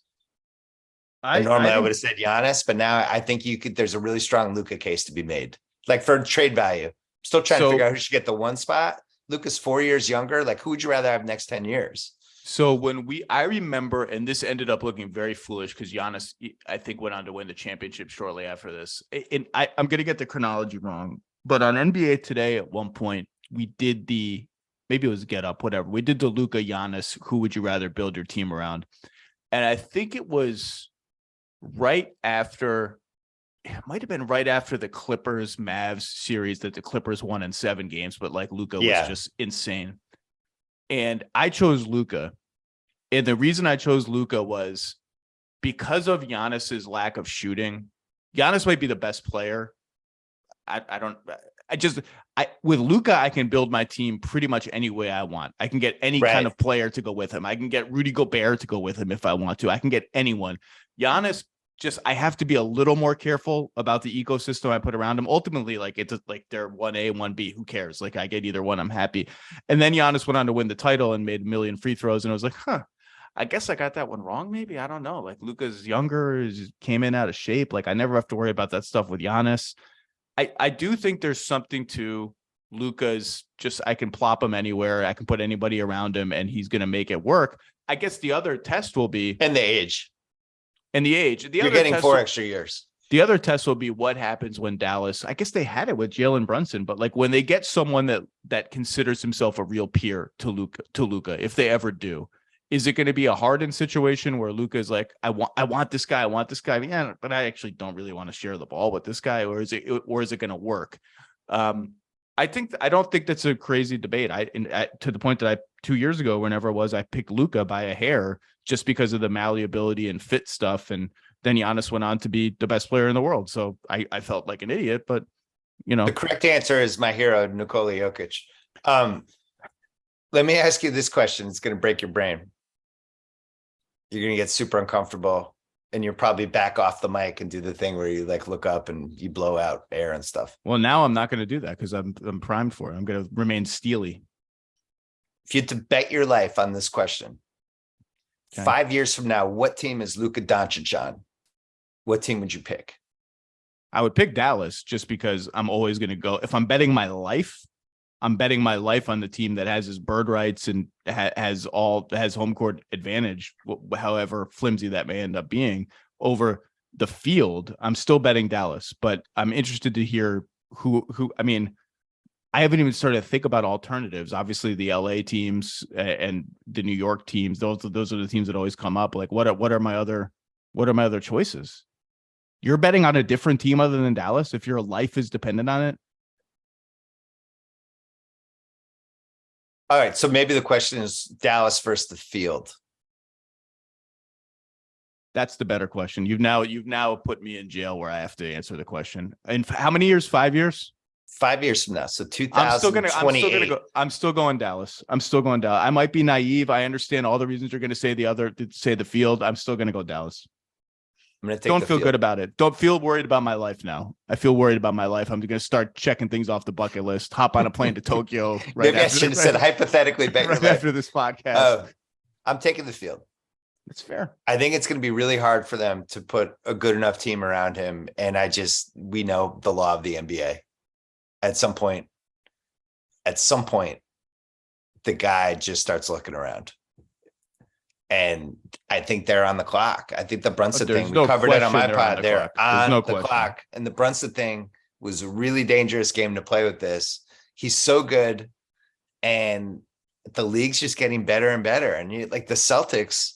Speaker 1: Normally I would have said Giannis, but now I think there's a really strong Luka case to be made. Like, for trade value. I'm still trying to figure out who should get the 1 spot. Luka's 4 years younger. Like, who would you rather have next 10 years?
Speaker 2: So I remember, and this ended up looking very foolish because Giannis, I think, went on to win the championship shortly after this. And I'm going to get the chronology wrong, but on NBA Today at one point, we did maybe it was Get Up, whatever. We did the Luka Giannis, who would you rather build your team around? And I think it was right after the Clippers Mavs series that the Clippers won in 7 games, but like Luka was just insane. And I chose Luka. And the reason I chose Luka was because of Giannis's lack of shooting. Giannis might be the best player. With Luka, I can build my team pretty much any way I want. I can get any kind of player to go with him. I can get Rudy Gobert to go with him if I want to. I can get anyone. Giannis, I have to be a little more careful about the ecosystem I put around him. Ultimately, it's like they're 1A, 1B. Who cares? Like, I get either one, I'm happy. And then Giannis went on to win the title and made 1 million free throws. And I was like, I guess I got that one wrong. Maybe. I don't know. Like, Luka's younger, came in out of shape. Like, I never have to worry about that stuff with Giannis. I do think there's something to Luka's I can plop him anywhere. I can put anybody around him and he's going to make it work. I guess the other test will be.
Speaker 1: And the age.
Speaker 2: You're
Speaker 1: getting 4 extra years.
Speaker 2: The other test will be what happens when Dallas, I guess they had it with Jalen Brunson, but like when they get someone that considers himself a real peer to Luka, if they ever do, is it going to be a Harden situation where Luka is like, I want this guy. Yeah, but I actually don't really want to share the ball with this guy. Or is it going to work? I don't think that's a crazy debate. To the point that 2 years ago, whenever it was, I picked Luka by a hair just because of the malleability and fit stuff. And then Giannis went on to be the best player in the world. So I felt like an idiot, but
Speaker 1: the correct answer is my hero, Nikola Jokic. Let me ask you this question. It's going to break your brain. You're going to get super uncomfortable, and you'll probably back off the mic and do the thing where you like look up and you blow out air and stuff.
Speaker 2: Well, now I'm not going to do that because I'm primed for it. I'm going to remain steely.
Speaker 1: If you had to bet your life on this question,
Speaker 2: Okay.
Speaker 1: 5 years from now, what team is Luka Doncic on? What team would you pick?
Speaker 2: I would pick Dallas just because I'm always going to go. If I'm betting my life, I'm betting my life on the team that has his bird rights and has home court advantage, however flimsy that may end up being, over the field. I'm still betting Dallas, but I'm interested to hear who. I mean, I haven't even started to think about alternatives. Obviously, the LA teams and the New York teams; those are the teams that always come up. Like, what are my other choices? You're betting on a different team other than Dallas if your life is dependent on it.
Speaker 1: All right, so maybe the question is Dallas versus the field.
Speaker 2: That's the better question. You've now put me in jail where I have to answer the question. And how many years? 5 years?
Speaker 1: 5 years from now, so 2028.
Speaker 2: I'm still going Dallas. I might be naive. I understand all the reasons you're going to say the field. I'm still going to go Dallas.
Speaker 1: I'm going to take
Speaker 2: Don't feel good about it. Don't feel worried about my life now. I feel worried about my life. I'm going to start checking things off the bucket list. Hop on a plane to Tokyo.
Speaker 1: Maybe I should have said hypothetically bet your life
Speaker 2: after this podcast.
Speaker 1: I'm taking the field.
Speaker 2: That's fair.
Speaker 1: I think it's going to be really hard for them to put a good enough team around him. And we know the law of the NBA. At some point, the guy just starts looking around. And I think they're on the clock. I think the Brunson thing, we covered it on my pod. They're on the clock. And the Brunson thing was a really dangerous game to play with this. He's so good. And the league's just getting better and better. And like the Celtics,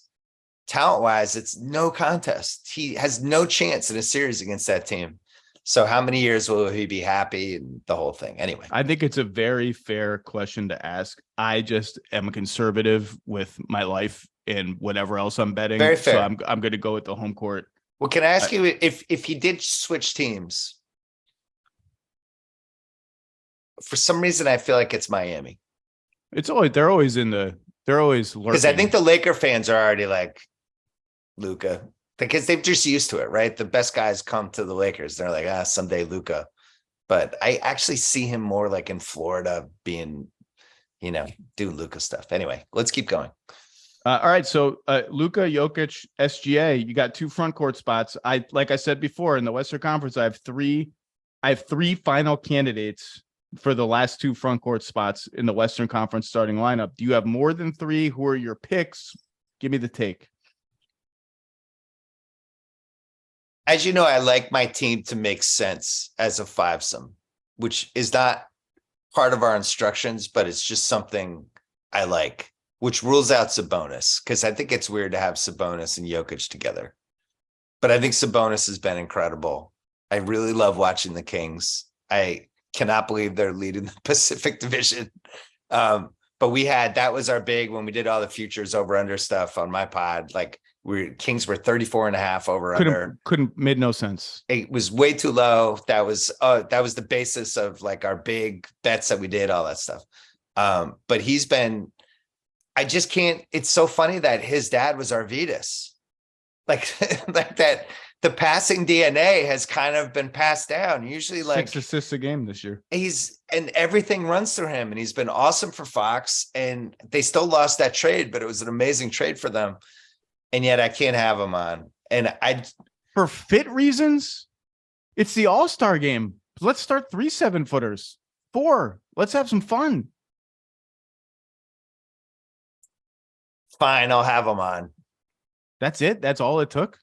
Speaker 1: talent-wise, it's no contest. He has no chance in a series against that team. So how many years will he be happy and the whole thing? Anyway,
Speaker 2: I think it's a very fair question to ask. I just am a conservative with my life and whatever else I'm betting.
Speaker 1: Very fair.
Speaker 2: So I'm going to go with the home court.
Speaker 1: Well, can I ask you if he did switch teams? For some reason, I feel like it's Miami.
Speaker 2: They're always lurking.
Speaker 1: Because I think the Laker fans are already like Luka. Because they've just used to it, right? The best guys come to the Lakers. They're like, someday Luka. But I actually see him more like in Florida being, doing Luka stuff. Anyway, let's keep going.
Speaker 2: All right. So Luka, Jokic, SGA, you got 2 front court spots. Like I said before, in the Western Conference, I have three final candidates for the last 2 front court spots in the Western Conference starting lineup. Do you have more than 3? Who are your picks? Give me the take.
Speaker 1: As you know, I like my team to make sense as a 5-some, which is not part of our instructions, but it's just something I like, which rules out Sabonis, because I think it's weird to have Sabonis and Jokic together. But I think Sabonis has been incredible. I really love watching the Kings. I cannot believe they're leading the Pacific Division. But that was our big, when we did all the futures over under stuff on my pod, like Kings were 34.5 over under.
Speaker 2: Made no sense.
Speaker 1: It was way too low. That was the basis of like our big bets that we did, all that stuff. But I just can't. It's so funny that his dad was Arvydas. Like that. The passing DNA has kind of been passed down. Usually, like
Speaker 2: 6 assists a game this year.
Speaker 1: And everything runs through him, and he's been awesome for Fox. And they still lost that trade, but it was an amazing trade for them. And yet I can't have him on. And
Speaker 2: for fit reasons, it's the All-Star game. Let's start 3 7-footers. 4. Let's have some fun.
Speaker 1: Fine, I'll have him on.
Speaker 2: That's it. That's all it took.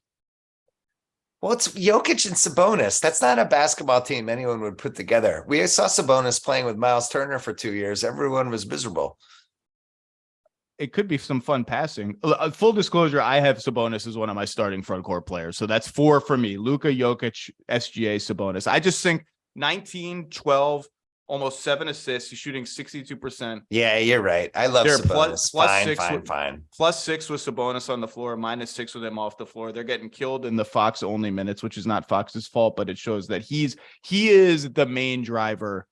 Speaker 1: Well, it's Jokic and Sabonis. That's not a basketball team anyone would put together. We saw Sabonis playing with Miles Turner for 2 years. Everyone was miserable.
Speaker 2: It could be some fun passing. Full disclosure, I have Sabonis as one of my starting front court players. So that's 4 for me. Luka, Jokic, SGA, Sabonis. I just think 19, 12, almost 7 assists. He's shooting 62%.
Speaker 1: Yeah, you're right. I love
Speaker 2: They're
Speaker 1: Sabonis. Fine.
Speaker 2: +6 with Sabonis on the floor, -6 with him off the floor. They're getting killed in the Fox only minutes, which is not Fox's fault, but it shows that he is the main driver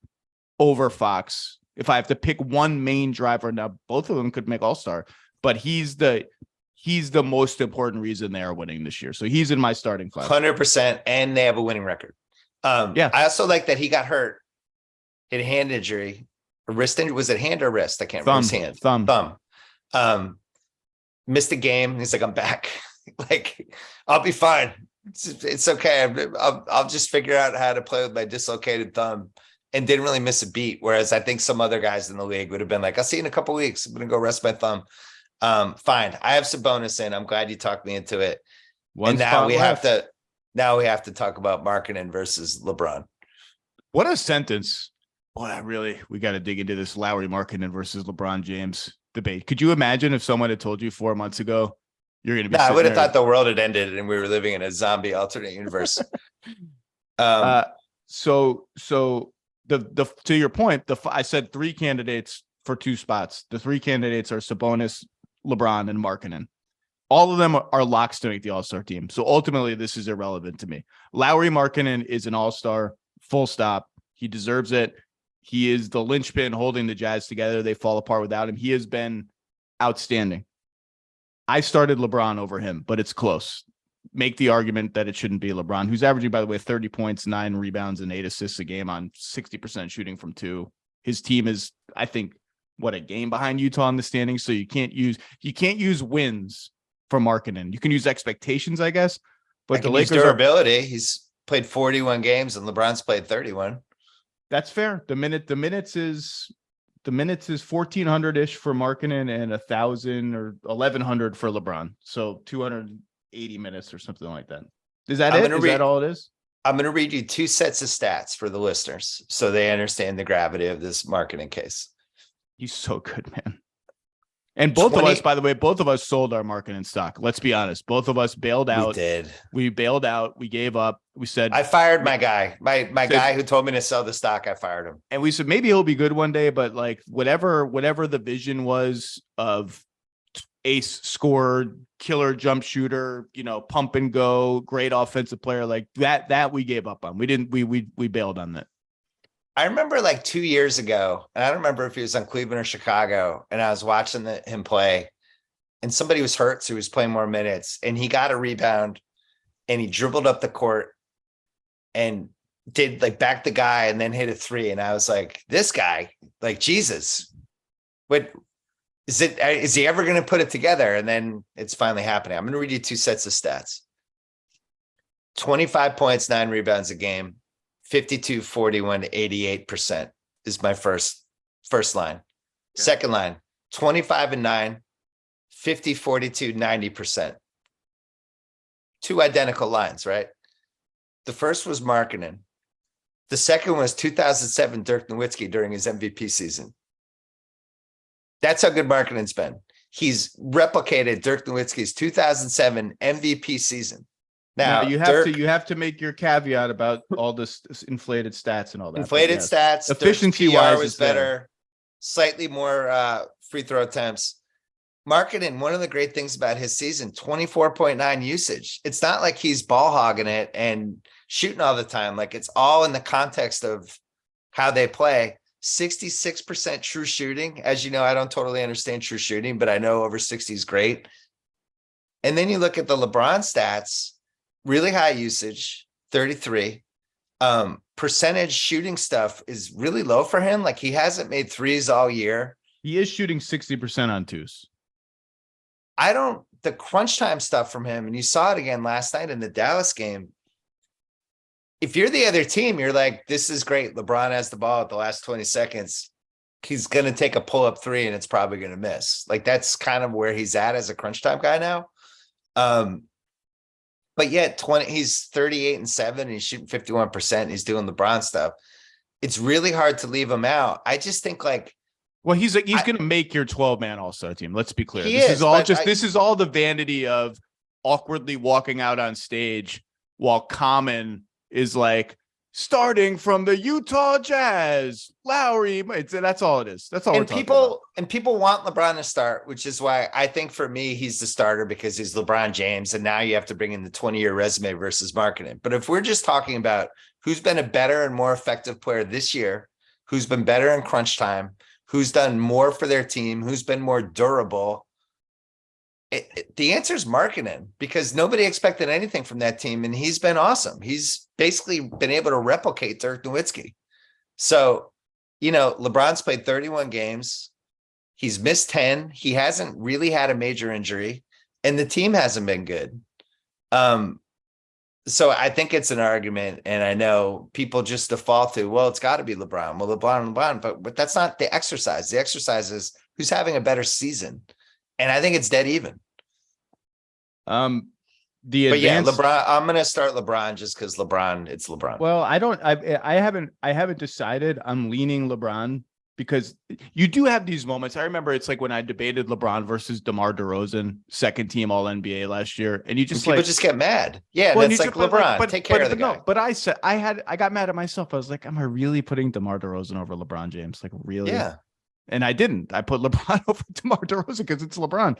Speaker 2: over Fox. If I have to pick one main driver, now both of them could make All-Star, but he's the most important reason they are winning this year. So he's in my starting class.
Speaker 1: 100%, and they have a winning record. I also like that he got hurt. Hit a hand injury, a wrist injury. Was it hand or wrist? I can't remember. His hand. Thumb. Missed a game. He's like, I'm back. Like, I'll be fine. It's okay. I'll just figure out how to play with my dislocated thumb, and didn't really miss a beat. Whereas I think some other guys in the league would have been like, I'll see you in a couple of weeks. I'm going to go rest my thumb. Fine. I have Sabonis in. I'm glad you talked me into it. Now we have to talk about Markkanen versus LeBron.
Speaker 2: What a sentence. Boy, we got to dig into this Lowry Markkanen versus LeBron James debate. Could you imagine if someone had told you 4 months ago you're going to be? I
Speaker 1: would have thought the world had ended and we were living in a zombie alternate universe.
Speaker 2: So to your point, I said 3 candidates for 2 spots. The 3 candidates are Sabonis, LeBron, and Markkanen. All of them are locks to make the All-Star team. So ultimately, this is irrelevant to me. Lowry Markkanen is an All-Star, full stop. He deserves it. He is the linchpin holding the Jazz together. They fall apart without him. He has been outstanding. I started LeBron over him, but it's close. Make the argument that it shouldn't be LeBron, who's averaging, by the way, 30 points, 9 rebounds, and 8 assists a game on 60% shooting from 2. His team is, I think, a game behind Utah in the standings. So you can't use wins for Markkanen. You can use expectations, I guess. But the Lakers
Speaker 1: durability. He's played 41 games and LeBron's played 31.
Speaker 2: That's fair. The minutes is 1,400-ish for Markkanen and 1,000 or 1,100 for LeBron. So 280 minutes or something like that. Is that it? Is that all it is?
Speaker 1: I'm going to read you 2 sets of stats for the listeners so they understand the gravity of this Markkanen case.
Speaker 2: He's so good, man. And both of us, by the way, sold our Markkanen stock. Let's be honest. Both of us bailed out.
Speaker 1: We did.
Speaker 2: We bailed out. We gave up. We said,
Speaker 1: I fired my guy. My guy who told me to sell the stock, I fired him.
Speaker 2: And we said, maybe he'll be good one day, but like whatever the vision was of ace scorer, killer jump shooter, pump and go, great offensive player, like that we gave up on. We bailed on that.
Speaker 1: I remember like 2 years ago, and I don't remember if he was on Cleveland or Chicago, and I was watching him play, and somebody was hurt, so he was playing more minutes, and he got a rebound, and he dribbled up the court and did like back the guy and then hit a 3. And I was like, this guy, like, Jesus, what is he ever going to put it together? And then it's finally happening. I'm going to read you 2 sets of stats. 25 points, 9 rebounds a game. 52, 41, 88% is my first line. Okay. Second line, 25 and 9, 50, 42, 90%. 2 identical lines, right? The first was Markkanen. The second was 2007 Dirk Nowitzki during his MVP season. That's how good Markkanen's been. He's replicated Dirk Nowitzki's 2007 MVP season. Now
Speaker 2: you have to make your caveat about all this inflated stats and all that.
Speaker 1: Inflated stats, efficiency wise was better, slightly more free throw attempts. Markkanen, one of the great things about his season, 24.9 usage. It's not like he's ball hogging it and shooting all the time. Like, it's all in the context of how they play. 66% true shooting. As you know, I don't totally understand true shooting, but I know over 60 is great. And then you look at the LeBron stats. Really high usage, 33. Percentage shooting stuff is really low for him. Like, he hasn't made 3s all year.
Speaker 2: He is shooting 60% on 2s.
Speaker 1: The crunch time stuff from him, and you saw it again last night in the Dallas game. If you're the other team, you're like, this is great. LeBron has the ball at the last 20 seconds. He's going to take a pull-up 3, and it's probably going to miss. Like, that's kind of where he's at as a crunch time guy now. But yet he's 38 and 7. And he's shooting 51%. And he's doing LeBron stuff. It's really hard to leave him out. I just think
Speaker 2: he's going to make your 12-man All-Star team. Let's be clear. This is all the vanity of awkwardly walking out on stage while Common is like, starting from the Utah Jazz, Lowry. That's all it is. That's all.
Speaker 1: And people want LeBron to start, which is why I think for me he's the starter because he's LeBron James, and now you have to bring in the 20-year resume versus marketing. But if we're just talking about who's been a better and more effective player this year, who's been better in crunch time, who's done more for their team, who's been more durable, the answer is Markkanen, because nobody expected anything from that team, and he's been awesome. He's basically been able to replicate Dirk Nowitzki. So, LeBron's played 31 games. He's missed 10. He hasn't really had a major injury, and the team hasn't been good. So I think it's an argument, and I know people just default to, well, it's got to be LeBron. Well, LeBron, but that's not the exercise. The exercise is who's having a better season. And I think it's dead even. LeBron, I'm going to start LeBron just because it's LeBron.
Speaker 2: Well, I haven't decided. I'm leaning LeBron because you do have these moments. I remember it's like when I debated LeBron versus DeMar DeRozan, second team All NBA last year. And you just
Speaker 1: people just get mad. Yeah. Well, that's like LeBron, take care of the guy.
Speaker 2: No, but I said, I got mad at myself. I was like, am I really putting DeMar DeRozan over LeBron James? Like really?
Speaker 1: Yeah.
Speaker 2: And I didn't. I put LeBron over DeMar DeRozan because it's LeBron.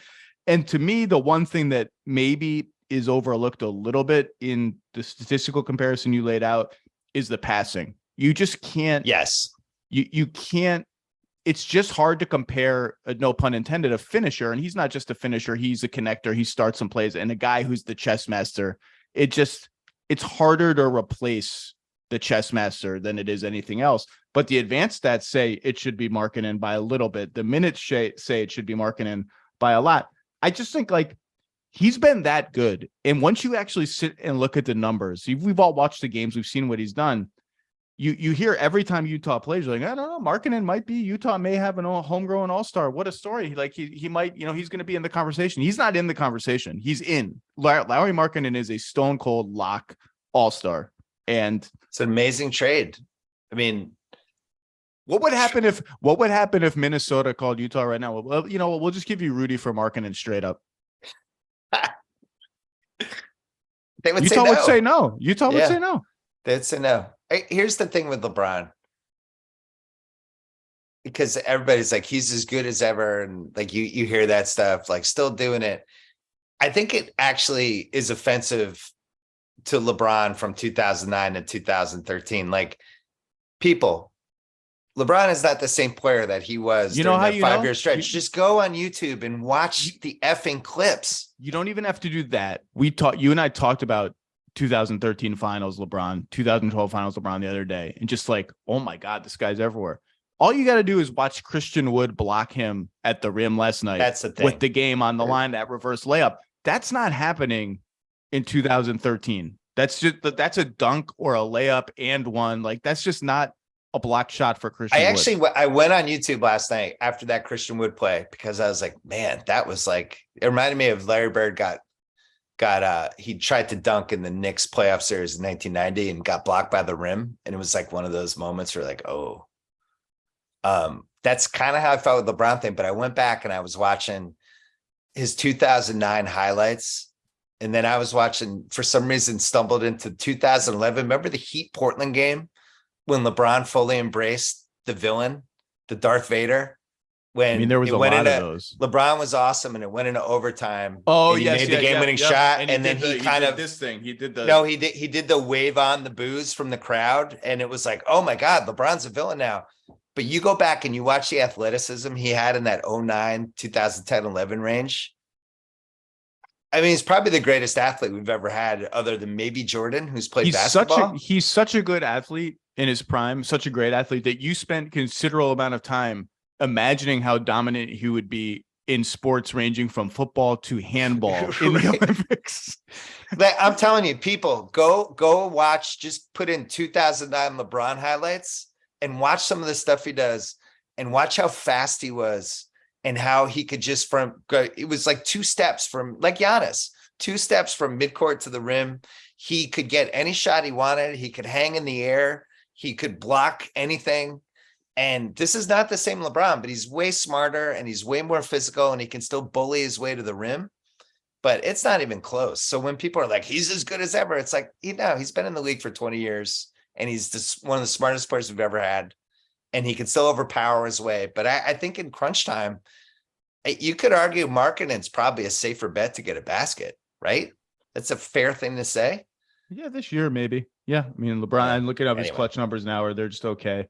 Speaker 2: And to me, the one thing that maybe is overlooked a little bit in the statistical comparison you laid out is the passing. You just can't.
Speaker 1: Yes.
Speaker 2: You can't. It's just hard to compare, no pun intended, a finisher. And he's not just a finisher. He's a connector. He starts some plays. And a guy who's the chess master. It's harder to replace the chess master than it is anything else. But the advanced stats say it should be Markkanen by a little bit. The minutes say it should be Markkanen by a lot. I just think like he's been that good. And once you actually sit and look at the numbers, we've all watched the games. We've seen what he's done. You hear every time Utah plays, you're like, I don't know, Markkanen might be, Utah may have an homegrown all-star. What a story. Like he might, he's going to be in the conversation. He's not in the conversation. He's in. Lauri Markkanen is a stone cold lock all-star. And
Speaker 1: it's an amazing trade. I mean,
Speaker 2: what would happen if Minnesota called Utah right now? Well, we'll just give you Rudy for Markkanen straight up. Utah would say no. Utah would say no.
Speaker 1: They'd say no. Here's the thing with LeBron, because everybody's like, he's as good as ever. And like, you hear that stuff, like still doing it. I think it actually is offensive to LeBron from 2009 to 2013. Like LeBron is not the same player that he was during that 5-year stretch. Just go on YouTube and watch the effing clips.
Speaker 2: You don't even have to do that. You and I talked about 2013 finals LeBron, 2012 finals LeBron the other day, and just like, oh my God, this guy's everywhere. All you got to do is watch Christian Wood block him at the rim last night.
Speaker 1: That's the thing.
Speaker 2: With the game on the line, that reverse layup. That's not happening in 2013. That's a dunk or a layup and one. Like that's just not a block shot for Christian Wood.
Speaker 1: I went on YouTube last night after that Christian Wood play because I was like, man, that was like, it reminded me of Larry Bird he tried to dunk in the Knicks playoff series in 1990 and got blocked by the rim. And it was like one of those moments where like, oh, that's kind of how I felt with the LeBron thing. But I went back and I was watching his 2009 highlights. And then I was watching, for some reason, stumbled into 2011. Remember the Heat Portland game when LeBron fully embraced the villain, the Darth Vader?
Speaker 2: There was a lot of those.
Speaker 1: LeBron was awesome, and it went into overtime.
Speaker 2: Oh,
Speaker 1: he made the game-winning shot, and then he did the wave on the boos from the crowd, and it was like, oh my God, LeBron's a villain now. But you go back and you watch the athleticism he had in that 09, 2010, 11 range. I mean, he's probably the greatest athlete we've ever had, other than maybe Jordan, who's played basketball.
Speaker 2: He's such a good athlete in his prime, such a great athlete that you spent considerable amount of time imagining how dominant he would be in sports ranging from football to handball in the Olympics.
Speaker 1: I'm telling you, people, go watch, just put in 2009 LeBron highlights and watch some of the stuff he does and watch how fast he was and how he could just it was like 2 steps from, like Giannis, 2 steps from midcourt to the rim. He could get any shot he wanted. He could hang in the air. He could block anything. And this is not the same LeBron, but he's way smarter and he's way more physical and he can still bully his way to the rim, but it's not even close. So when people are like, he's as good as ever, it's like, he's been in the league for 20 years and he's just one of the smartest players we've ever had, and he can still overpower his way. But I think in crunch time, you could argue Markkanen's probably a safer bet to get a basket, right? That's a fair thing to say.
Speaker 2: Yeah, this year maybe. Yeah, I mean LeBron. I'm looking up his clutch numbers now, or they're just okay.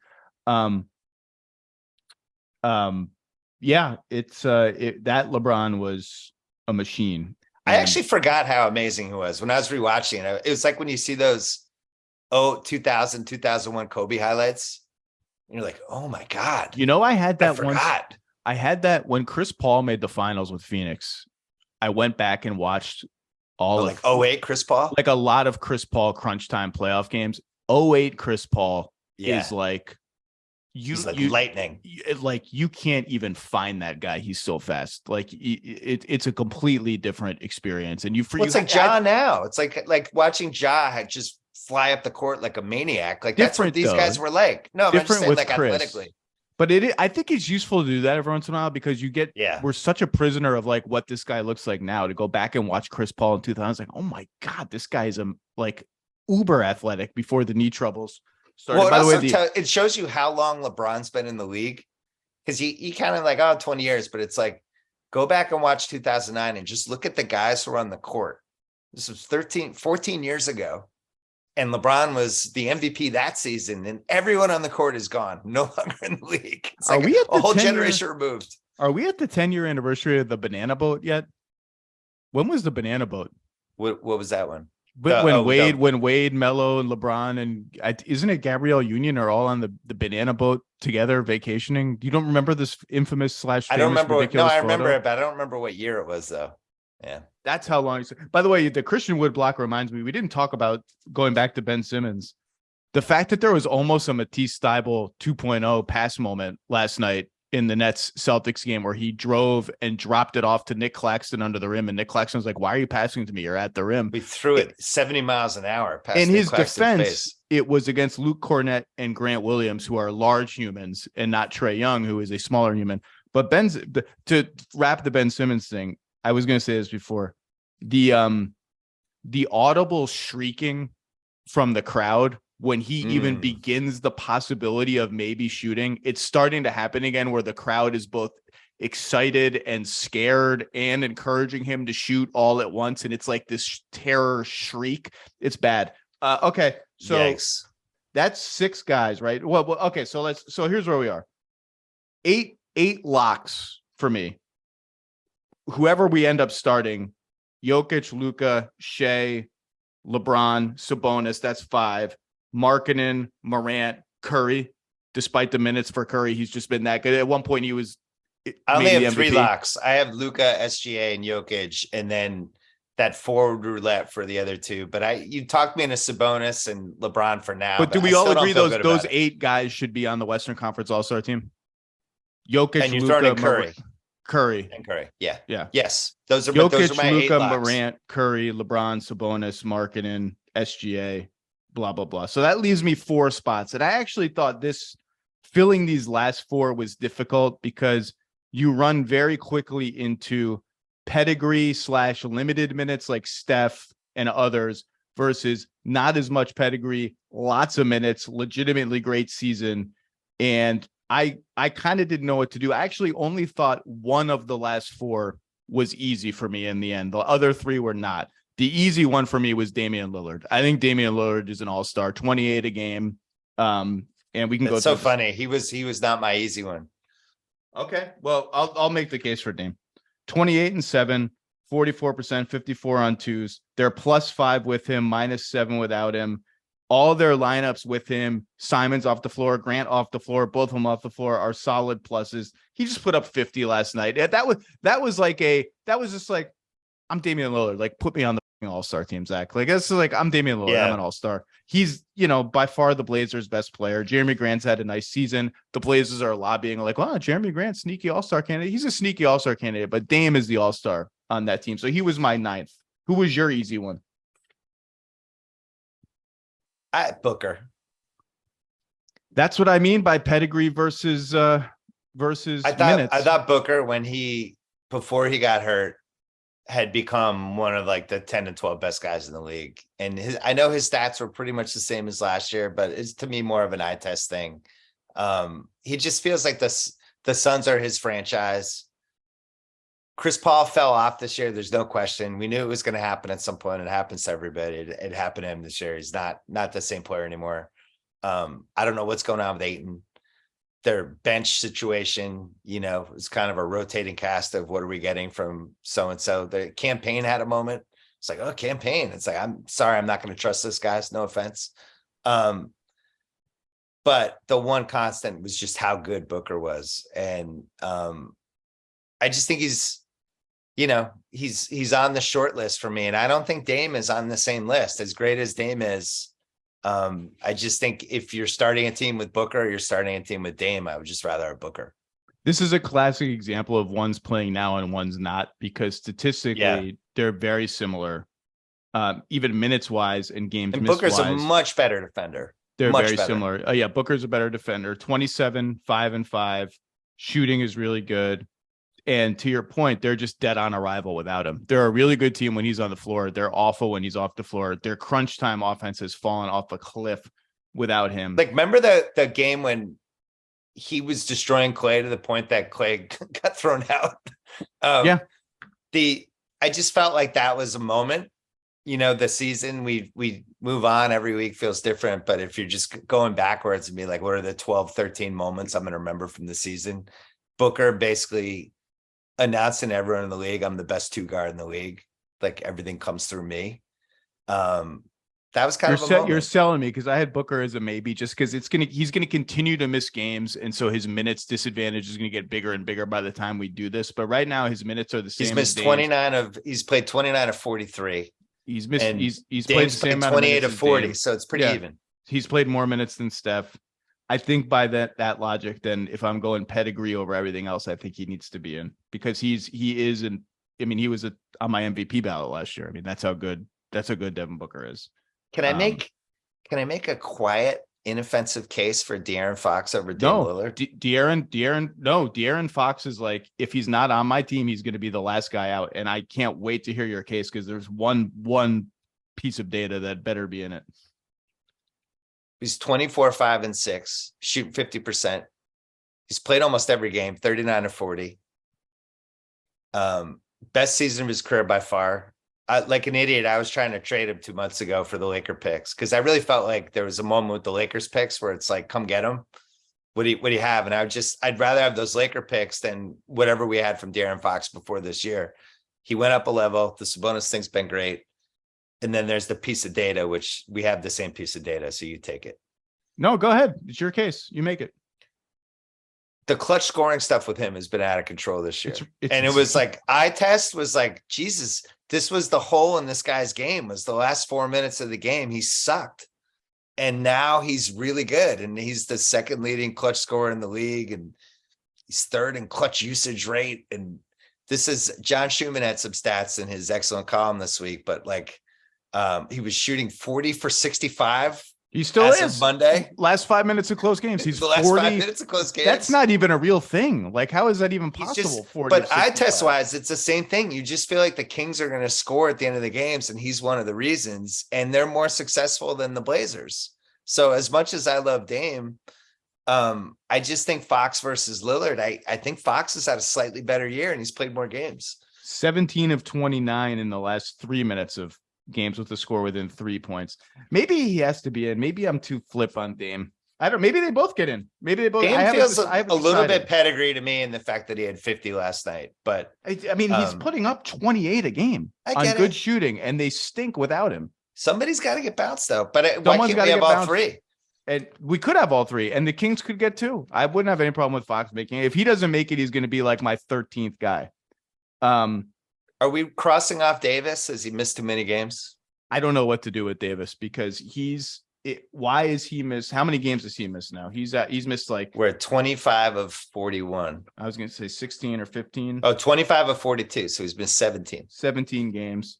Speaker 2: Yeah, it's that LeBron was a machine.
Speaker 1: I actually forgot how amazing he was when I was rewatching it. It was like when you see those 2000, 2001 Kobe highlights, and you're like, oh my God.
Speaker 2: You know, I had that once. I had that when Chris Paul made the finals with Phoenix. I went back and watched all
Speaker 1: like 08 Chris Paul,
Speaker 2: like a lot of Chris Paul crunch time playoff games. 08 Chris Paul is like
Speaker 1: he's like lightning.
Speaker 2: Like you can't even find that guy. He's so fast. Like it's a completely different experience. And it's
Speaker 1: like Ja now. It's like watching Ja just fly up the court like a maniac. Like that's what these guys were like. No, I'm just saying like Chris. Athletically.
Speaker 2: But I think it's useful to do that every once in a while because we're such a prisoner of like what this guy looks like now. To go back and watch Chris Paul in 2000, like, oh my God, this guy is like uber athletic before the knee troubles started.
Speaker 1: Well, by the way, it shows you how long LeBron's been in the league, because he kind of like 20 years, but it's like go back and watch 2009 and just look at the guys who were on the court. This was 14 years ago. And LeBron was the MVP that season, and everyone on the court is gone, no longer in the league. It's like a whole generation removed.
Speaker 2: Are we at the 10-year anniversary of the banana boat yet? When was the banana boat?
Speaker 1: What was that one?
Speaker 2: When Wade, Melo, and LeBron, and isn't it Gabrielle Union are all on the banana boat together vacationing? You don't remember this infamous / I
Speaker 1: don't remember. No, I remember it, but I don't remember what year it was though. Yeah.
Speaker 2: That's how long. By the way, the Christian Wood block reminds me, we didn't talk about going back to Ben Simmons. The fact that there was almost a Matisse Thybulle 2.0 pass moment last night in the Nets Celtics game where he drove and dropped it off to Nick Claxton under the rim. And Nick Claxton was like, why are you passing to me? You're at the rim.
Speaker 1: We threw it 70 miles an hour.
Speaker 2: In his defense, it was against Luke Cornett and Grant Williams, who are large humans, and not Trae Young, who is a smaller human. But to wrap the Ben Simmons thing, I was going to say this before, the audible shrieking from the crowd when he even begins the possibility of maybe shooting, it's starting to happen again where the crowd is both excited and scared and encouraging him to shoot all at once. And it's like this terror shriek. It's bad. Okay. So Yikes. That's 6 guys, right? Well, okay. So here's where we are. 8 locks for me. Whoever we end up starting, Jokic, Luka, Shea, LeBron, Sabonis, that's 5. Markkanen, Morant, Curry. Despite the minutes for Curry, he's just been that good. At one point, he was.
Speaker 1: I only have 3 locks. I have Luka, SGA, and Jokic, and then that forward roulette for the other 2. But you talked me into Sabonis and LeBron for now.
Speaker 2: But do we all agree those 8 guys should be on the Western Conference All-Star team? Jokic,
Speaker 1: and you're throwing Curry.
Speaker 2: And
Speaker 1: Curry. Yeah.
Speaker 2: Yes.
Speaker 1: Those are
Speaker 2: Jokic,
Speaker 1: my
Speaker 2: Luka,
Speaker 1: 8 locks.
Speaker 2: Morant, Curry, LeBron, Sabonis, Markkanen, SGA, blah, blah, blah. So that leaves me 4 spots. And I actually thought filling these last 4 was difficult because you run very quickly into pedigree / limited minutes like Steph and others versus not as much pedigree, lots of minutes, legitimately great season. And I kind of didn't know what to do. I actually only thought one of the last 4 was easy for me in the end. The other 3 were not. The easy one for me was Damian Lillard. I think Damian Lillard is an all-star, 28 a game. And we can go.
Speaker 1: It's so funny. He was not my easy one.
Speaker 2: Okay. Well, I'll make the case for Dame. 28 and 7, 44%, 54 on 2s. They're +5 with him, -7 without him. All their lineups with him, Simon's off the floor, Grant off the floor, both of them off the floor, are solid pluses. He just put up 50 last night. That was just like, I'm Damian Lillard. Like, put me on the all-star team, Zach. Like, this is like, I'm Damian Lillard. Yeah. I'm an all-star. He's, by far the Blazers' best player. Jeremy Grant's had a nice season. The Blazers are lobbying like, wow, Jeremy Grant, sneaky all-star candidate. He's a sneaky all-star candidate, but Dame is the all-star on that team. So he was my 9th. Who was your easy one?
Speaker 1: Booker.
Speaker 2: That's what I mean by pedigree versus minutes.
Speaker 1: I thought Booker, before he got hurt, had become one of like the 10 and 12 best guys in the league. And I know his stats were pretty much the same as last year, but it's to me more of an eye test thing. He just feels like the Suns are his franchise. Chris Paul fell off this year. There's no question. We knew it was going to happen at some point. It happens to everybody. It happened to him this year. He's not the same player anymore. I don't know what's going on with Ayton. Their bench situation, is kind of a rotating cast of what are we getting from so-and-so. The campaign had a moment. It's like, oh, campaign. It's like, I'm sorry, I'm not going to trust this guy. No offense. But the one constant was just how good Booker was. And I just think he's on the short list for me. And I don't think Dame is on the same list. As great as Dame is, I just think if you're starting a team with Booker, or you're starting a team with Dame, I would just rather have Booker.
Speaker 2: This is a classic example of one's playing now and one's not, because statistically they're very similar, even minutes wise and games.
Speaker 1: And Booker's a much better defender.
Speaker 2: They're very similar. Oh yeah, Booker's a better defender. 27, 5-5. Shooting is really good. And to your point, they're just dead on arrival without him. They're a really good team when he's on the floor. They're awful when he's off the floor. Their crunch time offense has fallen off a cliff without him.
Speaker 1: Like, remember the game when he was destroying Clay to the point that Clay got thrown out? I just felt like that was a moment. The season, we move on every week, feels different. But if you're just going backwards and be like, what are the 12, 13 moments I'm going to remember from the season? Booker basically announcing to everyone in the league, I'm the best two guard in the league. Like, everything comes through me. That was kind of a moment.
Speaker 2: You're selling me, because I had Booker as a maybe, just because he's gonna continue to miss games, and so his minutes disadvantage is gonna get bigger and bigger by the time we do this. But right now his minutes are the same.
Speaker 1: He's played 29 of 43.
Speaker 2: He's missed. He's
Speaker 1: played the same amount 28 of 40, so it's pretty even.
Speaker 2: He's played more minutes than Steph. I think by that logic, then if I'm going pedigree over everything else, I think he needs to be in, because he was on my MVP ballot last year. I mean, that's how good Devin Booker is.
Speaker 1: Can I make a quiet, inoffensive case for De'Aaron Fox over Dame Lillard?
Speaker 2: De'Aaron Fox is like, if he's not on my team, he's going to be the last guy out. And I can't wait to hear your case, because there's one piece of data that better be in it.
Speaker 1: He's 24, 5 and 6, shooting 50%. He's played almost every game, 39 of 40. Best season of his career by far. Like an idiot, I was trying to trade him 2 months ago for the Laker picks, because I really felt like there was a moment with the Lakers picks where it's like, come get him. What do you have? And I'd rather have those Laker picks than whatever we had from De'Aaron Fox before this year. He went up a level. The Sabonis thing's been great. And then there's the piece of data, which we have the same piece of data. So you take it.
Speaker 2: No, go ahead. It's your case. You make it.
Speaker 1: The clutch scoring stuff with him has been out of control this year. And it was like, eye test was like, Jesus, this was the hole in this guy's game, was the last 4 minutes of the game. He sucked. And now he's really good. And he's the second leading clutch scorer in the league. And he's third in clutch usage rate. And this is, John Schumann had some stats in his excellent column this week, but like, he was shooting 40 for 65.
Speaker 2: He still is.
Speaker 1: Monday.
Speaker 2: Last 5 minutes of close games. He's
Speaker 1: the last
Speaker 2: 40.
Speaker 1: 5 minutes of close games.
Speaker 2: That's not even a real thing. Like, how is that even possible?
Speaker 1: 40 but eye test wise, it's the same thing. You just feel like the Kings are going to score at the end of the games, and he's one of the reasons. And they're more successful than the Blazers. So as much as I love Dame, I just think Fox versus Lillard. I think Fox has had a slightly better year, and he's played more games.
Speaker 2: 17 of 29 in the last 3 minutes of games with the score within 3 points. Maybe he has to be in. Maybe I'm too flip on Dame. I don't. Maybe they both get in. Maybe they both.
Speaker 1: Dame feels a little bit pedigree to me in the fact that he had 50 last night. But
Speaker 2: I mean, he's putting up 28 a game on good shooting, and they stink without him.
Speaker 1: Somebody's got to get bounced though. But why can't we have all three?
Speaker 2: And we could have all three, and the Kings could get two. I wouldn't have any problem with Fox making it. If he doesn't make it, he's going to be like my 13th guy.
Speaker 1: Are we crossing off Davis? Has he missed too many games?
Speaker 2: I don't know what to do with Davis, because why is he missed? How many games has he missed now? He's missed like,
Speaker 1: we're at 25 of 41.
Speaker 2: I was going to say 16 or 15.
Speaker 1: Oh, 25 of 42. So he's missed 17
Speaker 2: games.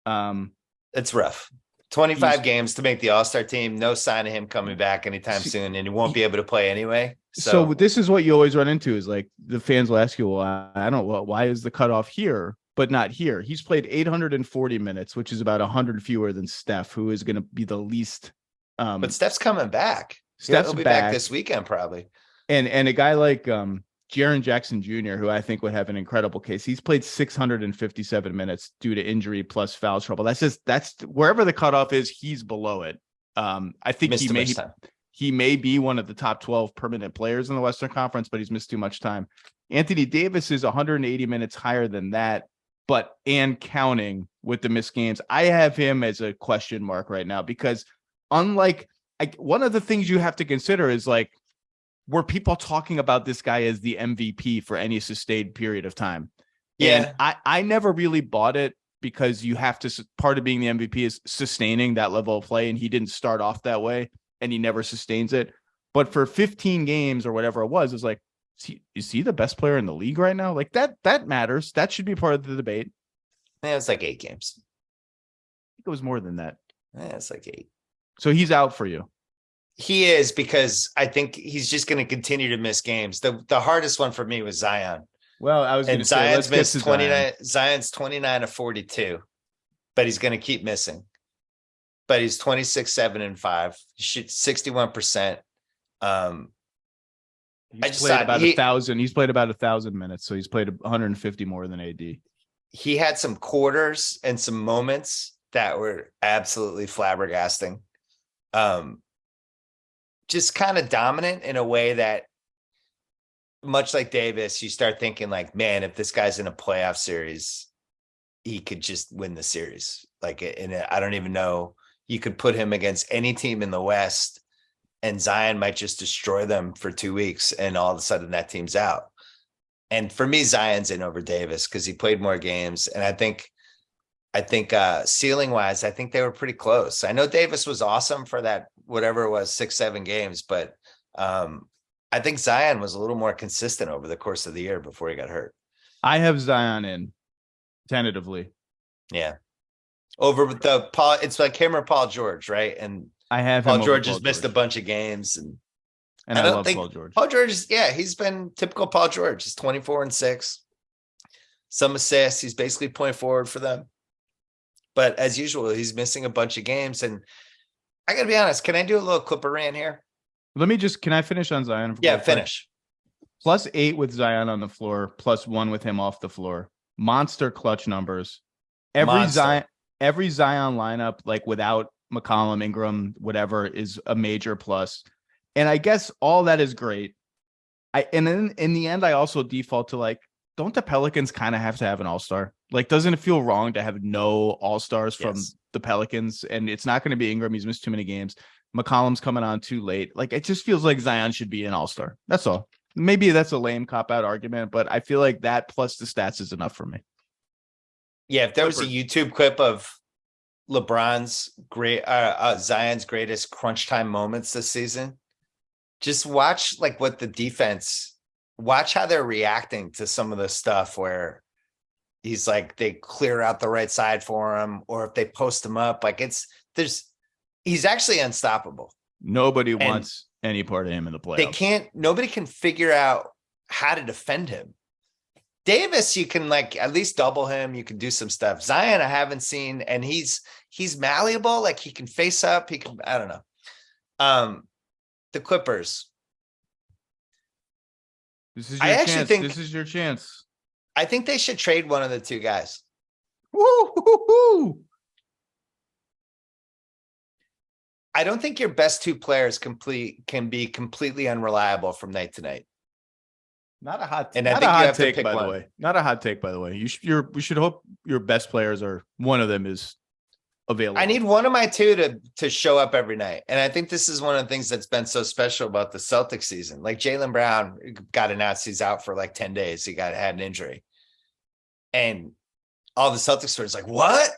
Speaker 1: It's rough. 25 games to make the All-Star team. No sign of him coming back anytime soon, and he won't be able to play anyway. So
Speaker 2: this is what you always run into, is like the fans will ask you, well, I don't know, why is the cutoff here? but not here. He's played 840 minutes, which is about 100 fewer than Steph, who is going to be the least.
Speaker 1: But Steph's coming back.
Speaker 2: Steph's
Speaker 1: He'll be back this weekend probably.
Speaker 2: And a guy like Jaren Jackson Jr., who I think would have an incredible case. He's played 657 minutes due to injury plus foul trouble. That's wherever the cutoff is, he's below it. I think he may be one of the top 12 permanent players in the Western Conference, but he's missed too much time. Anthony Davis is 180 minutes higher than that, and counting with the missed games. I have him as a question mark right now because one of the things you have to consider is like, were people talking about this guy as the MVP for any sustained period of time? Yeah. And I never really bought it because you have to, part of being the MVP is sustaining that level of play. And he didn't start off that way and he never sustains it. But for 15 games or whatever it was like, is he the best player in the league right now? Like that matters. That should be part of the debate.
Speaker 1: Yeah, it's like 8 games.
Speaker 2: I think it was more than that.
Speaker 1: Yeah, it's like 8.
Speaker 2: So he's out for you.
Speaker 1: He is, because I think he's just going to continue to miss games. The hardest one for me was Zion.
Speaker 2: Well, I was going to say,
Speaker 1: Zion's missed 29. Zion's 29 of 42, but he's going to keep missing. But he's 26, 7 and 5. He shoots 61%.
Speaker 2: He's played about 1,000. He's played about 1,000 minutes, so he's played 150 more than AD.
Speaker 1: He had some quarters and some moments that were absolutely flabbergasting. Just kind of dominant in a way that, much like Davis, you start thinking like, man, if this guy's in a playoff series, he could just win the series. Like, and I don't even know, you could put him against any team in the West and Zion might just destroy them for 2 weeks. And all of a sudden that team's out. And for me, Zion's in over Davis because he played more games. And I think ceiling wise, I think they were pretty close. I know Davis was awesome for that, whatever it was, 6-7 games, but I think Zion was a little more consistent over the course of the year before he got hurt.
Speaker 2: I have Zion in tentatively.
Speaker 1: Yeah. Over with it's like him or Paul George, right? And
Speaker 2: I have
Speaker 1: Paul George has missed a bunch of games, and
Speaker 2: I love Paul George.
Speaker 1: Paul George is, he's been typical Paul George. He's 24 and 6, some assists. He's basically point forward for them. But as usual, he's missing a bunch of games. And I got to be honest, can I do a little Clipper rant here?
Speaker 2: Can I finish on Zion?
Speaker 1: Yeah, finish.
Speaker 2: +8 with Zion on the floor, +1 with him off the floor. Monster clutch numbers. Every Zion lineup, like without McCollum, Ingram, whatever, is a major plus. And I guess all that is great. And then in the end, I also default to like, don't the Pelicans kind of have to have an all-star? Like, doesn't it feel wrong to have no all-stars from the Pelicans? And it's not going to be Ingram. He's missed too many games. McCollum's coming on too late. Like, it just feels like Zion should be an all-star. That's all. Maybe that's a lame cop-out argument, but I feel like that plus the stats is enough for me.
Speaker 1: Yeah, if there was a YouTube clip of LeBron's Zion's greatest crunch time moments this season, just watch like what the defense, watch how they're reacting to some of the stuff where he's like, they clear out the right side for him, or if they post him up, like he's actually unstoppable.
Speaker 2: Nobody wants any part of him in the playoffs.
Speaker 1: Nobody can figure out how to defend him. Davis, you can like at least double him. You can do some stuff. Zion, I haven't seen, and he's malleable. Like he can face up. He can, I don't know. The Clippers.
Speaker 2: This is your chance. This is your chance.
Speaker 1: I think they should trade one of the two guys.
Speaker 2: Woo-hoo-hoo-hoo.
Speaker 1: I don't think your best two players can be completely unreliable from night to night.
Speaker 2: Not a hot
Speaker 1: take. And I think you have to pick
Speaker 2: by
Speaker 1: one.
Speaker 2: The way. Not a hot take, by the way. We should hope your best players are one of them is available.
Speaker 1: I need one of my two to show up every night. And I think this is one of the things that's been so special about the Celtics season. Like Jaylen Brown got announced he's out for like 10 days. He had an injury. And all the Celtics fans like, what?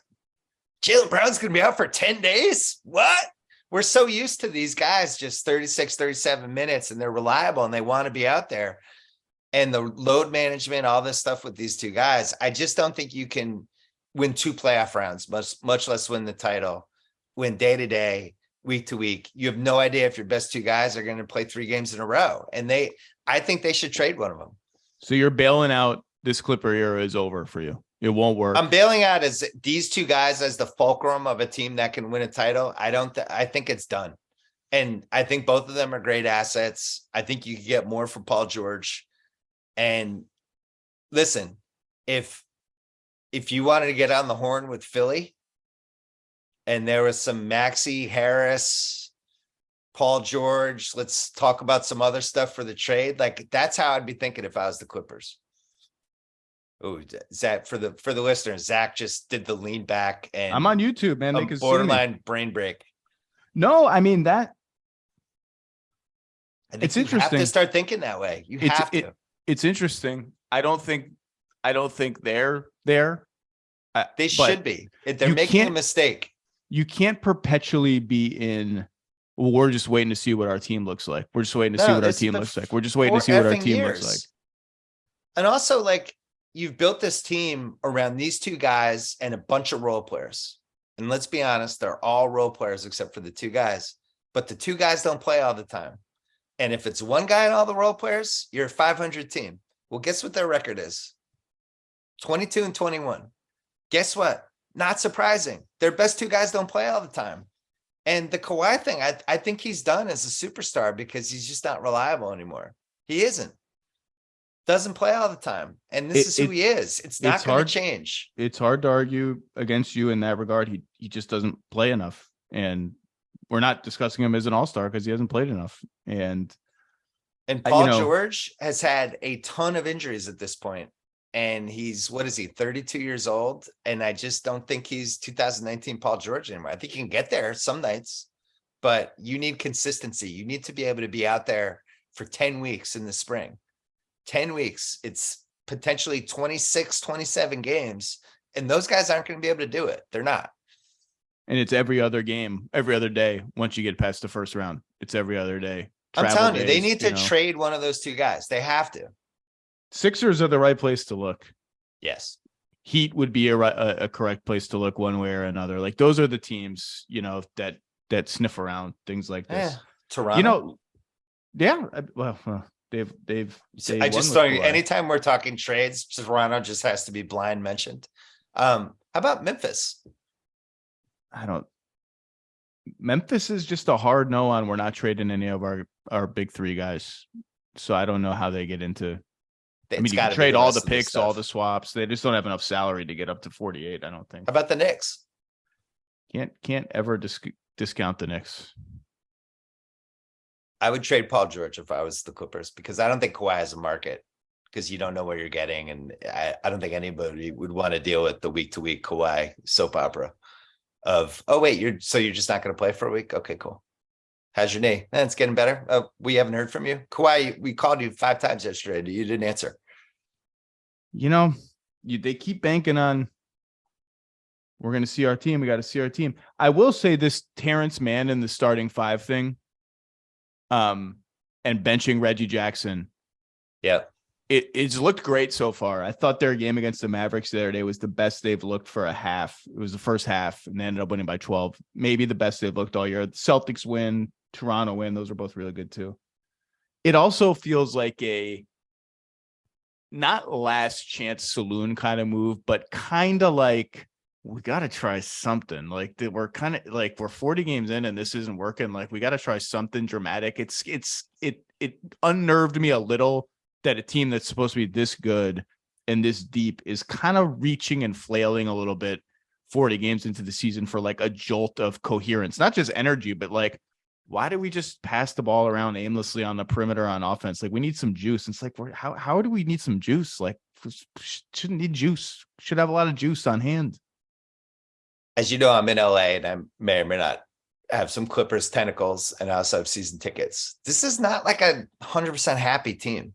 Speaker 1: Jaylen Brown's going to be out for 10 days? What? We're so used to these guys just 36, 37 minutes, and they're reliable and they want to be out there. And the load management, all this stuff with these two guys, I just don't think you can win 2 playoff rounds, much less win the title, win day to day, week to week. You have no idea if your best 2 guys are going to play 3 games in a row. And I think they should trade one of them.
Speaker 2: So you're bailing out this Clipper era is over for you. It won't work.
Speaker 1: I'm bailing out as these two guys as the fulcrum of a team that can win a title. I think it's done. And I think both of them are great assets. I think you could get more for Paul George. And listen, if you wanted to get on the horn with Philly and there was some Maxey, Harris, Paul George, let's talk about some other stuff for the trade. Like, that's how I'd be thinking if I was the Clippers. Oh, Zach, for the listeners, Zach just did the lean back, and
Speaker 2: I'm on YouTube, man. They can
Speaker 1: borderline brain break.
Speaker 2: No, I mean that.
Speaker 1: It's interesting. You have to start thinking that way. You have to.
Speaker 2: It's interesting. I don't think they're there.
Speaker 1: They should be. They're making a mistake.
Speaker 2: You can't perpetually be in. Well, we're just waiting to see what our team looks like. We're just waiting to see what our team looks like. We're just waiting to see what our team looks like.
Speaker 1: And also, like, you've built this team around these two guys and a bunch of role players. And let's be honest, they're all role players except for the two guys. But the two guys don't play all the time. And if it's one guy and all the role players, you're a 500 team. Well, guess what their record is? 22-21. Guess what? Not surprising. Their best two guys don't play all the time. And the Kawhi thing, I think he's done as a superstar because he's just not reliable anymore. He isn't. Doesn't play all the time. And this is who he is. It's not going to change.
Speaker 2: It's hard to argue against you in that regard. He just doesn't play enough. And we're not discussing him as an all-star because he hasn't played enough. And
Speaker 1: Paul George has had a ton of injuries at this point. And he's, 32 years old? And I just don't think he's 2019 Paul George anymore. I think he can get there some nights, but you need consistency. You need to be able to be out there for 10 weeks in the spring. 10 weeks. It's potentially 26, 27 games. And those guys aren't going to be able to do it. They're not.
Speaker 2: And it's every other game, every other day. Once you get past the first round, it's every other day.
Speaker 1: I'm telling you, they need to trade one of those two guys. They have to.
Speaker 2: Sixers are the right place to look.
Speaker 1: Yes.
Speaker 2: Heat would be a correct place to look one way or another. Like, those are the teams, that sniff around things like this.
Speaker 1: Yeah. Toronto.
Speaker 2: They've
Speaker 1: I just thought anytime we're talking trades, Toronto just has to be blind mentioned. How about Memphis?
Speaker 2: Memphis is just a hard no on. We're not trading any of our big three guys. So I don't know how they get into. You can trade all the picks, all the swaps. They just don't have enough salary to get up to 48, I don't think.
Speaker 1: How about the Knicks?
Speaker 2: Can't ever discount the Knicks.
Speaker 1: I would trade Paul George if I was the Clippers because I don't think Kawhi has a market because you don't know what you're getting. And I don't think anybody would want to deal with the week-to-week Kawhi soap opera of, oh, wait, you're just not going to play for a week? Okay, cool. How's your knee? It's getting better. Oh, we haven't heard from you. Kawhi, we called you 5 times yesterday. You didn't answer.
Speaker 2: They keep banking on, we're going to see our team. We got to see our team. I will say this Terrence Mann in the starting 5 thing, and benching Reggie Jackson.
Speaker 1: Yeah.
Speaker 2: It's looked great so far. I thought their game against the Mavericks the other day was the best they've looked for a half. It was the first half, and they ended up winning by 12. Maybe the best they've looked all year. The Celtics win, Toronto win. Those are both really good too. It also feels like a not last chance saloon kind of move, but kind of like, we got to try something. Like, we're kind of like, we're 40 games in and this isn't working. Like, we got to try something dramatic. It unnerved me a little that a team that's supposed to be this good and this deep is kind of reaching and flailing a little bit 40 games into the season for like a jolt of coherence, not just energy, but like, why do we just pass the ball around aimlessly on the perimeter on offense? Like, we need some juice. It's like, how do we need some juice? Like, shouldn't need juice. Should have a lot of juice on hand.
Speaker 1: As you know, I'm in LA and I may or may not have some Clippers tentacles and I also have season tickets. This is not like a 100% happy team.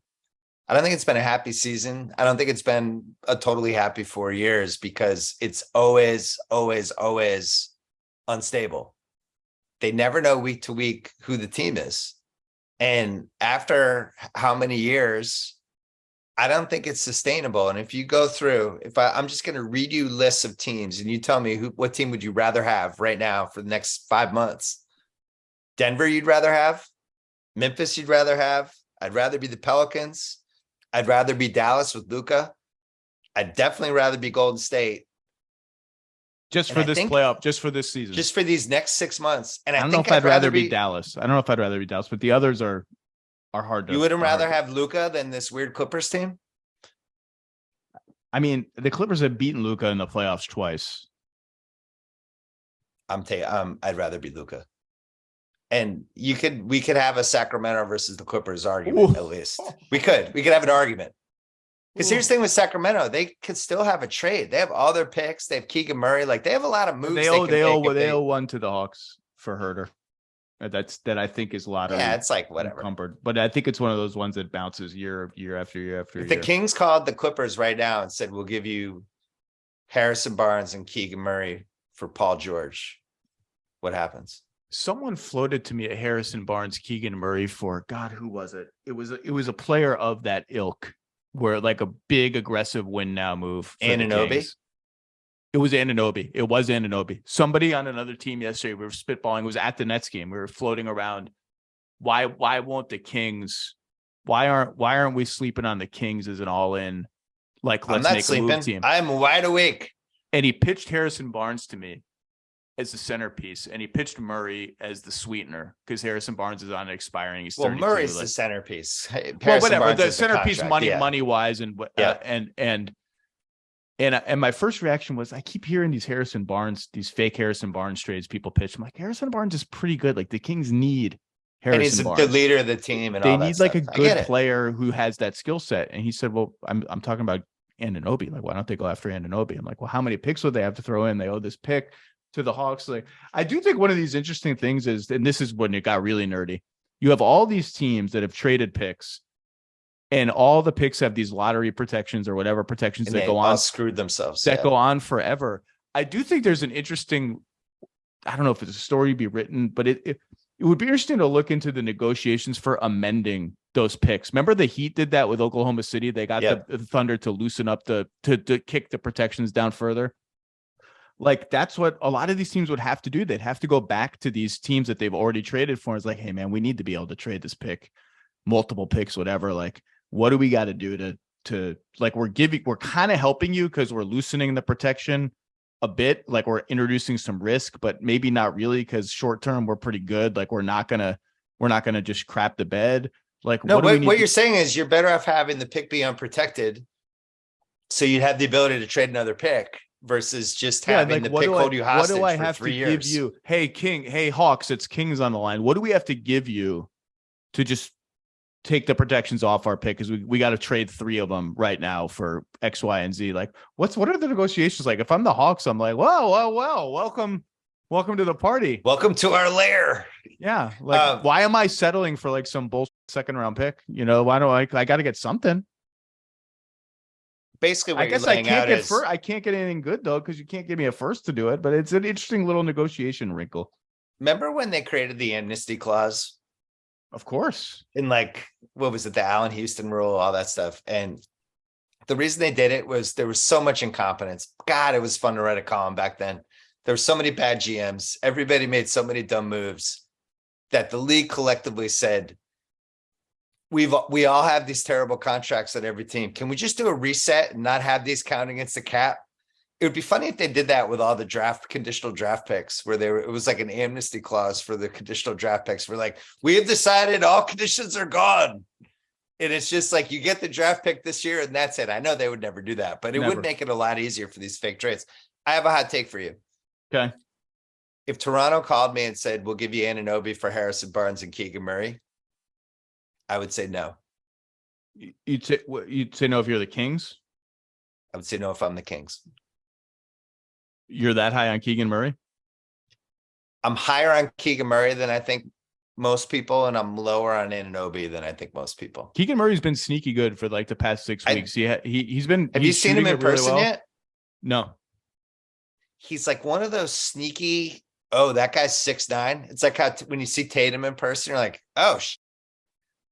Speaker 1: I don't think it's been a happy season. I don't think it's been a totally happy 4 years because it's always, always, always unstable. They never know week to week who the team is. And after how many years, I don't think it's sustainable. And if you go through, I'm just going to read you lists of teams and you tell me what team would you rather have right now for the next 5 months? Denver, you'd rather have? Memphis, you'd rather have? I'd rather be the Pelicans. I'd rather be Dallas with Luka. I'd definitely rather be Golden State.
Speaker 2: Just for this playoff, just for this season.
Speaker 1: Just for these next 6 months. And
Speaker 2: I don't know if I'd rather be Dallas. I don't know if I'd rather be Dallas, but the others are hard to.
Speaker 1: You wouldn't rather have Luka than this weird Clippers team?
Speaker 2: I mean, the Clippers have beaten Luka in the playoffs twice.
Speaker 1: I'd rather be Luka. And we could have a Sacramento versus the Clippers argument. At least we could have an argument. Because here's the thing with Sacramento, they could still have a trade. They have all their picks. They have Keegan Murray. Like, they have a lot of moves. They
Speaker 2: owe one to the Hawks for Herter. That I think is lottery.
Speaker 1: Yeah, it's like whatever.
Speaker 2: Encumbered. But I think it's one of those ones that bounces year after year after year.
Speaker 1: If the Kings called the Clippers right now and said, we'll give you Harrison Barnes and Keegan Murray for Paul George, what happens?
Speaker 2: Someone floated to me a Harrison Barnes, Keegan Murray for, God, who was it? It was a player of that ilk, where like a big aggressive win now move.
Speaker 1: Anunoby?
Speaker 2: It was Anunoby. Somebody on another team yesterday, we were spitballing. It was at the Nets game. We were floating around. Why won't the Kings? Why aren't we sleeping on the Kings as an all-in? Like, let's make a move team.
Speaker 1: I'm wide awake.
Speaker 2: And he pitched Harrison Barnes to me as the centerpiece, and he pitched Murray as the sweetener because Harrison Barnes is on expiring. He's 32.
Speaker 1: Murray's the centerpiece.
Speaker 2: Well, whatever. The centerpiece, money wise, and my first reaction was, I keep hearing these fake Harrison Barnes trades people pitch. I'm like, Harrison Barnes is pretty good. Like, the Kings need Harrison Barnes.
Speaker 1: And he's the leader of the team, and
Speaker 2: they need like a good player who has that skill set. And he said, well, I'm talking about Anunoby. Like, why don't they go after Anunoby? I'm like, well, how many picks would they have to throw in? They owe this pick to the Hawks. Like, I do think one of these interesting things is, and this is when it got really nerdy, you have all these teams that have traded picks, and all the picks have these lottery protections or whatever protections that go on,
Speaker 1: screwed themselves,
Speaker 2: that go on forever. I do think there's an interesting, I don't know if it's a story to be written, but it would be interesting to look into the negotiations for amending those picks. Remember the Heat did that with Oklahoma City? They got the Thunder to loosen up to kick the protections down further. Like, that's what a lot of these teams would have to do. They'd have to go back to these teams that they've already traded for. It's like, hey man, we need to be able to trade this pick, multiple picks, whatever. Like, what do we got to do to like, we're kind of helping you because we're loosening the protection a bit. Like, we're introducing some risk, but maybe not really, because short term we're pretty good. Like, we're not gonna just crap the bed. Like,
Speaker 1: no, what you're saying is you're better off having the pick be unprotected, so you'd have the ability to trade another pick versus just having the pick hold you hostage.
Speaker 2: What do I have to give you? Hey Hawks, it's Kings on the line. What do we have to give you to just take the protections off our pick? Because we got to trade 3 of them right now for X, Y, and Z. Like, what are the negotiations like? If I'm the Hawks, I'm like, well, welcome to the party.
Speaker 1: Welcome to our lair.
Speaker 2: Yeah. Like, why am I settling for like some bullshit second round pick? You know, why do I got to get something?
Speaker 1: Basically, what
Speaker 2: I guess I can't get anything good though, because you can't give me a first to do it. But it's an interesting little negotiation wrinkle.
Speaker 1: Remember when they created the amnesty clause?
Speaker 2: Of course.
Speaker 1: In like, what was it? The Allen Houston rule, all that stuff. And the reason they did it was there was so much incompetence. God, it was fun to write a column back then. There were so many bad GMs. Everybody made so many dumb moves that the league collectively said, we all have these terrible contracts at every team. Can we just do a reset and not have these count against the cap? It would be funny if they did that with all the conditional draft picks, where it was like an amnesty clause for the conditional draft picks. We're like, we have decided all conditions are gone. And it's just like, you get the draft pick this year and that's it. I know they would never do that, but it would make it a lot easier for these fake trades. I have a hot take for you.
Speaker 2: Okay.
Speaker 1: If Toronto called me and said, we'll give you Anunoby for Harrison Barnes and Keegan Murray, I would say no.
Speaker 2: You'd say no if you're the Kings?
Speaker 1: I would say no if I'm the Kings.
Speaker 2: You're that high on Keegan Murray?
Speaker 1: I'm higher on Keegan Murray than I think most people, and I'm lower on Anunoby than I think most people.
Speaker 2: Keegan Murray's been sneaky good for like the past 6 weeks. He's been.
Speaker 1: Have you seen him in person yet?
Speaker 2: No.
Speaker 1: He's like one of those sneaky, oh, that guy's 6'9". It's like how when you see Tatum in person, you're like, oh,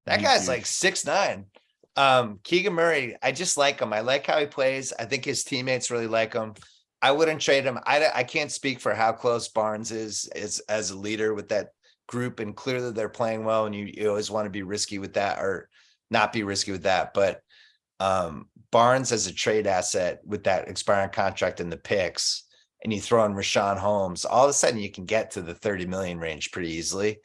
Speaker 1: that guy's huge. Like 6'9". Keegan Murray, I just like him. I like how he plays. I think his teammates really like him. I wouldn't trade him. I can't speak for how close Barnes is as a leader with that group, and clearly they're playing well, and you always want to be risky with that or not be risky with that. But Barnes as a trade asset with that expiring contract and the picks, and you throw in Rashawn Holmes, all of a sudden you can get to the 30 million range pretty easily.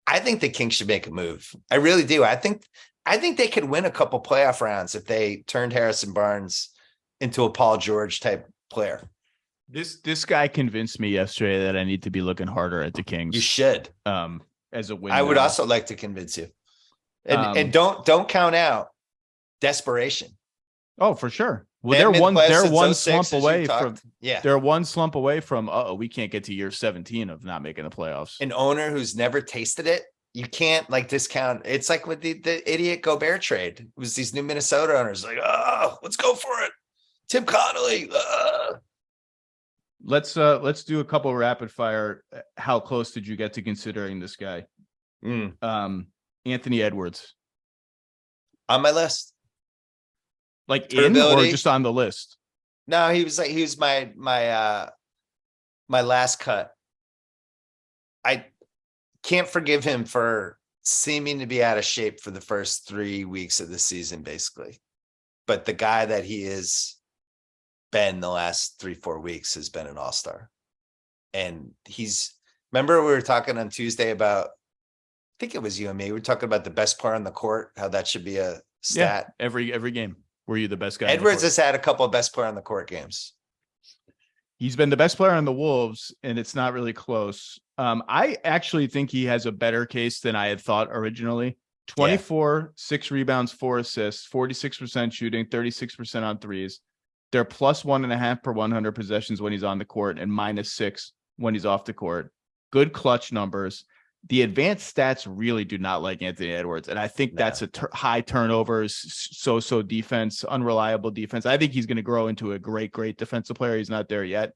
Speaker 1: I think the Kings should make a move. I really do. I think they could win a couple playoff rounds if they turned Harrison Barnes into a Paul George type player.
Speaker 2: This guy convinced me yesterday that I need to be looking harder at the Kings.
Speaker 1: You should.
Speaker 2: As a win.
Speaker 1: I would also like to convince you. And don't count out desperation.
Speaker 2: Oh, for sure. Well, they're one slump away from they're one slump away from we can't get to year 17 of not making the playoffs.
Speaker 1: An owner who's never tasted it, you can't like discount. It's like with the idiot Gobert trade. It was these new Minnesota owners like, let's go for it. Tim Connolly.
Speaker 2: Let's do a couple rapid fire. How close did you get to considering this guy? Anthony Edwards.
Speaker 1: On my list.
Speaker 2: Like in or just on the list?
Speaker 1: No, he was my last cut. I can't forgive him for seeming to be out of shape for the first 3 weeks of the season, basically. But the guy that he is been the last 3-4 weeks has been an all-star. And remember we were talking on Tuesday about, I think it was you and me, we were talking about the best player on the court, how that should be a stat.
Speaker 2: Yeah, every game. Were you the best guy?
Speaker 1: Edwards has had a couple of best player on the court games.
Speaker 2: He's been the best player on the Wolves, and it's not really close. I actually think he has a better case than I had thought originally. 24, 6 rebounds, 4 assists, 46% shooting, 36% on threes. They're plus 1.5 per 100 possessions when he's on the court and -6 when he's off the court. Good clutch numbers. The advanced stats really do not like Anthony Edwards. And I think that's high turnovers, so defense, unreliable defense. I think he's going to grow into a great defensive player. He's not there yet.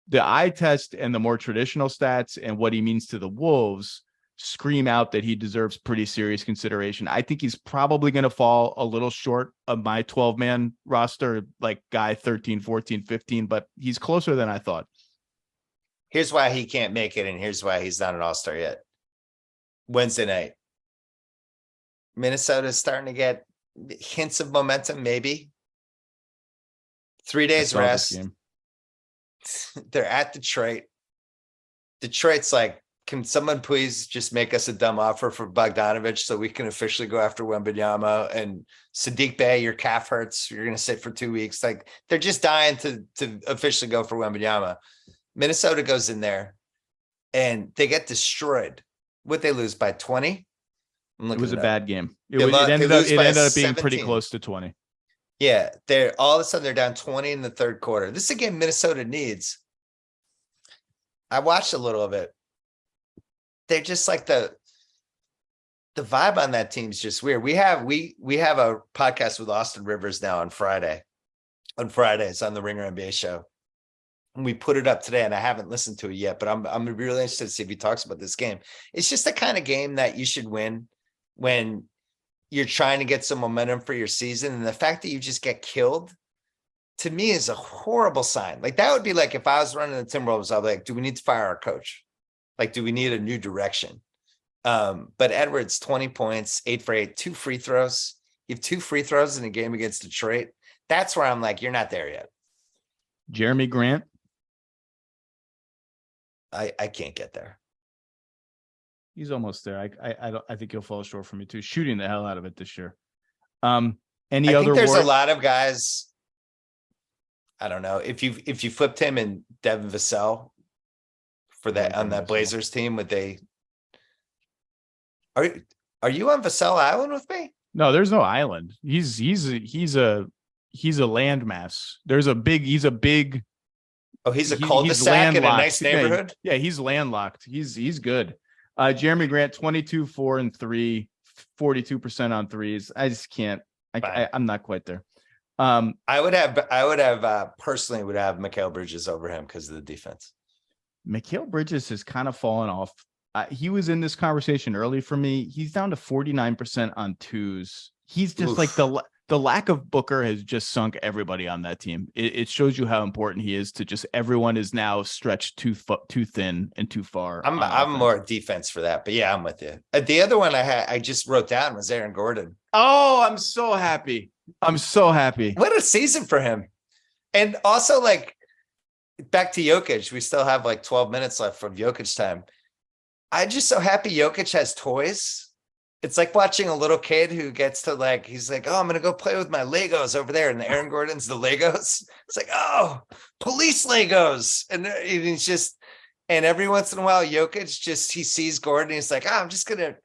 Speaker 2: The eye test and the more traditional stats and what he means to the Wolves scream out that he deserves pretty serious consideration. I think he's probably going to fall a little short of my 12-man roster, like guy 13, 14, 15, but he's closer than I thought.
Speaker 1: Here's why he can't make it, and here's why he's not an all-star yet. Wednesday night, Minnesota's starting to get hints of momentum, maybe. 3 days rest. They're at Detroit. Detroit's like, can someone please just make us a dumb offer for Bogdanovich so we can officially go after Wembanyama and Sadiq Bey? Your calf hurts. You're going to sit for 2 weeks. Like, they're just dying to officially go for Wembanyama. Minnesota goes in there and they get destroyed. Would they lose by 20?
Speaker 2: It was a bad game. It ended up being 17. Pretty close to 20.
Speaker 1: Yeah, they're all of a sudden they're down 20 in the third quarter. This is a game Minnesota needs. I watched a little of it. They're just like the vibe on that team's just weird. We have a podcast with Austin Rivers now on Friday. On Fridays on the Ringer NBA show. And we put it up today, and I haven't listened to it yet, but I'm really interested to see if he talks about this game. It's just the kind of game that you should win when you're trying to get some momentum for your season. And the fact that you just get killed, to me, is a horrible sign. Like, that would be like if I was running the Timberwolves, I'd be like, do we need to fire our coach? Like, do we need a new direction? But Edwards, 20 points, 8 for 8, 2 free throws. You have 2 free throws in a game against Detroit. That's where I'm like, you're not there yet.
Speaker 2: Jeremy Grant.
Speaker 1: I can't get there.
Speaker 2: He's almost there. I think he'll fall short for me too. Shooting the hell out of it this year. I think
Speaker 1: there's a lot of guys. I don't know if you flipped him and Devin Vassell for that on that Blazers team, would they? Are you on Vassell Island with me?
Speaker 2: No, there's no island. He's a landmass. He's a big.
Speaker 1: Oh, he's a cul-de-sac in a nice neighborhood.
Speaker 2: Yeah, he's landlocked. He's good. Jeremy Grant, 22, 4 and 3, 42% on threes. I just can't. I'm not quite there.
Speaker 1: I would have personally would have Mikal Bridges over him because of the defense.
Speaker 2: Mikal Bridges has kind of fallen off. He was in this conversation early for me. He's down to 49% on twos. He's just like the lack of Booker has just sunk everybody on that team. It shows you how important he is to just everyone is now stretched too thin and too far.
Speaker 1: I'm more defense for that, but yeah, I'm with you. The other one I just wrote down was Aaron Gordon.
Speaker 2: Oh, I'm so happy. I'm so happy.
Speaker 1: What a season for him. And also, like, back to Jokic. We still have like 12 minutes left from Jokic time. I'm just so happy Jokic has toys. It's like watching a little kid who gets to like, he's like, oh, I'm going to go play with my Legos over there. And Aaron Gordon's the Legos. It's like, oh, police Legos. And he's just, and every once in a while, Jokic just, he sees Gordon. He's like, oh, I'm just going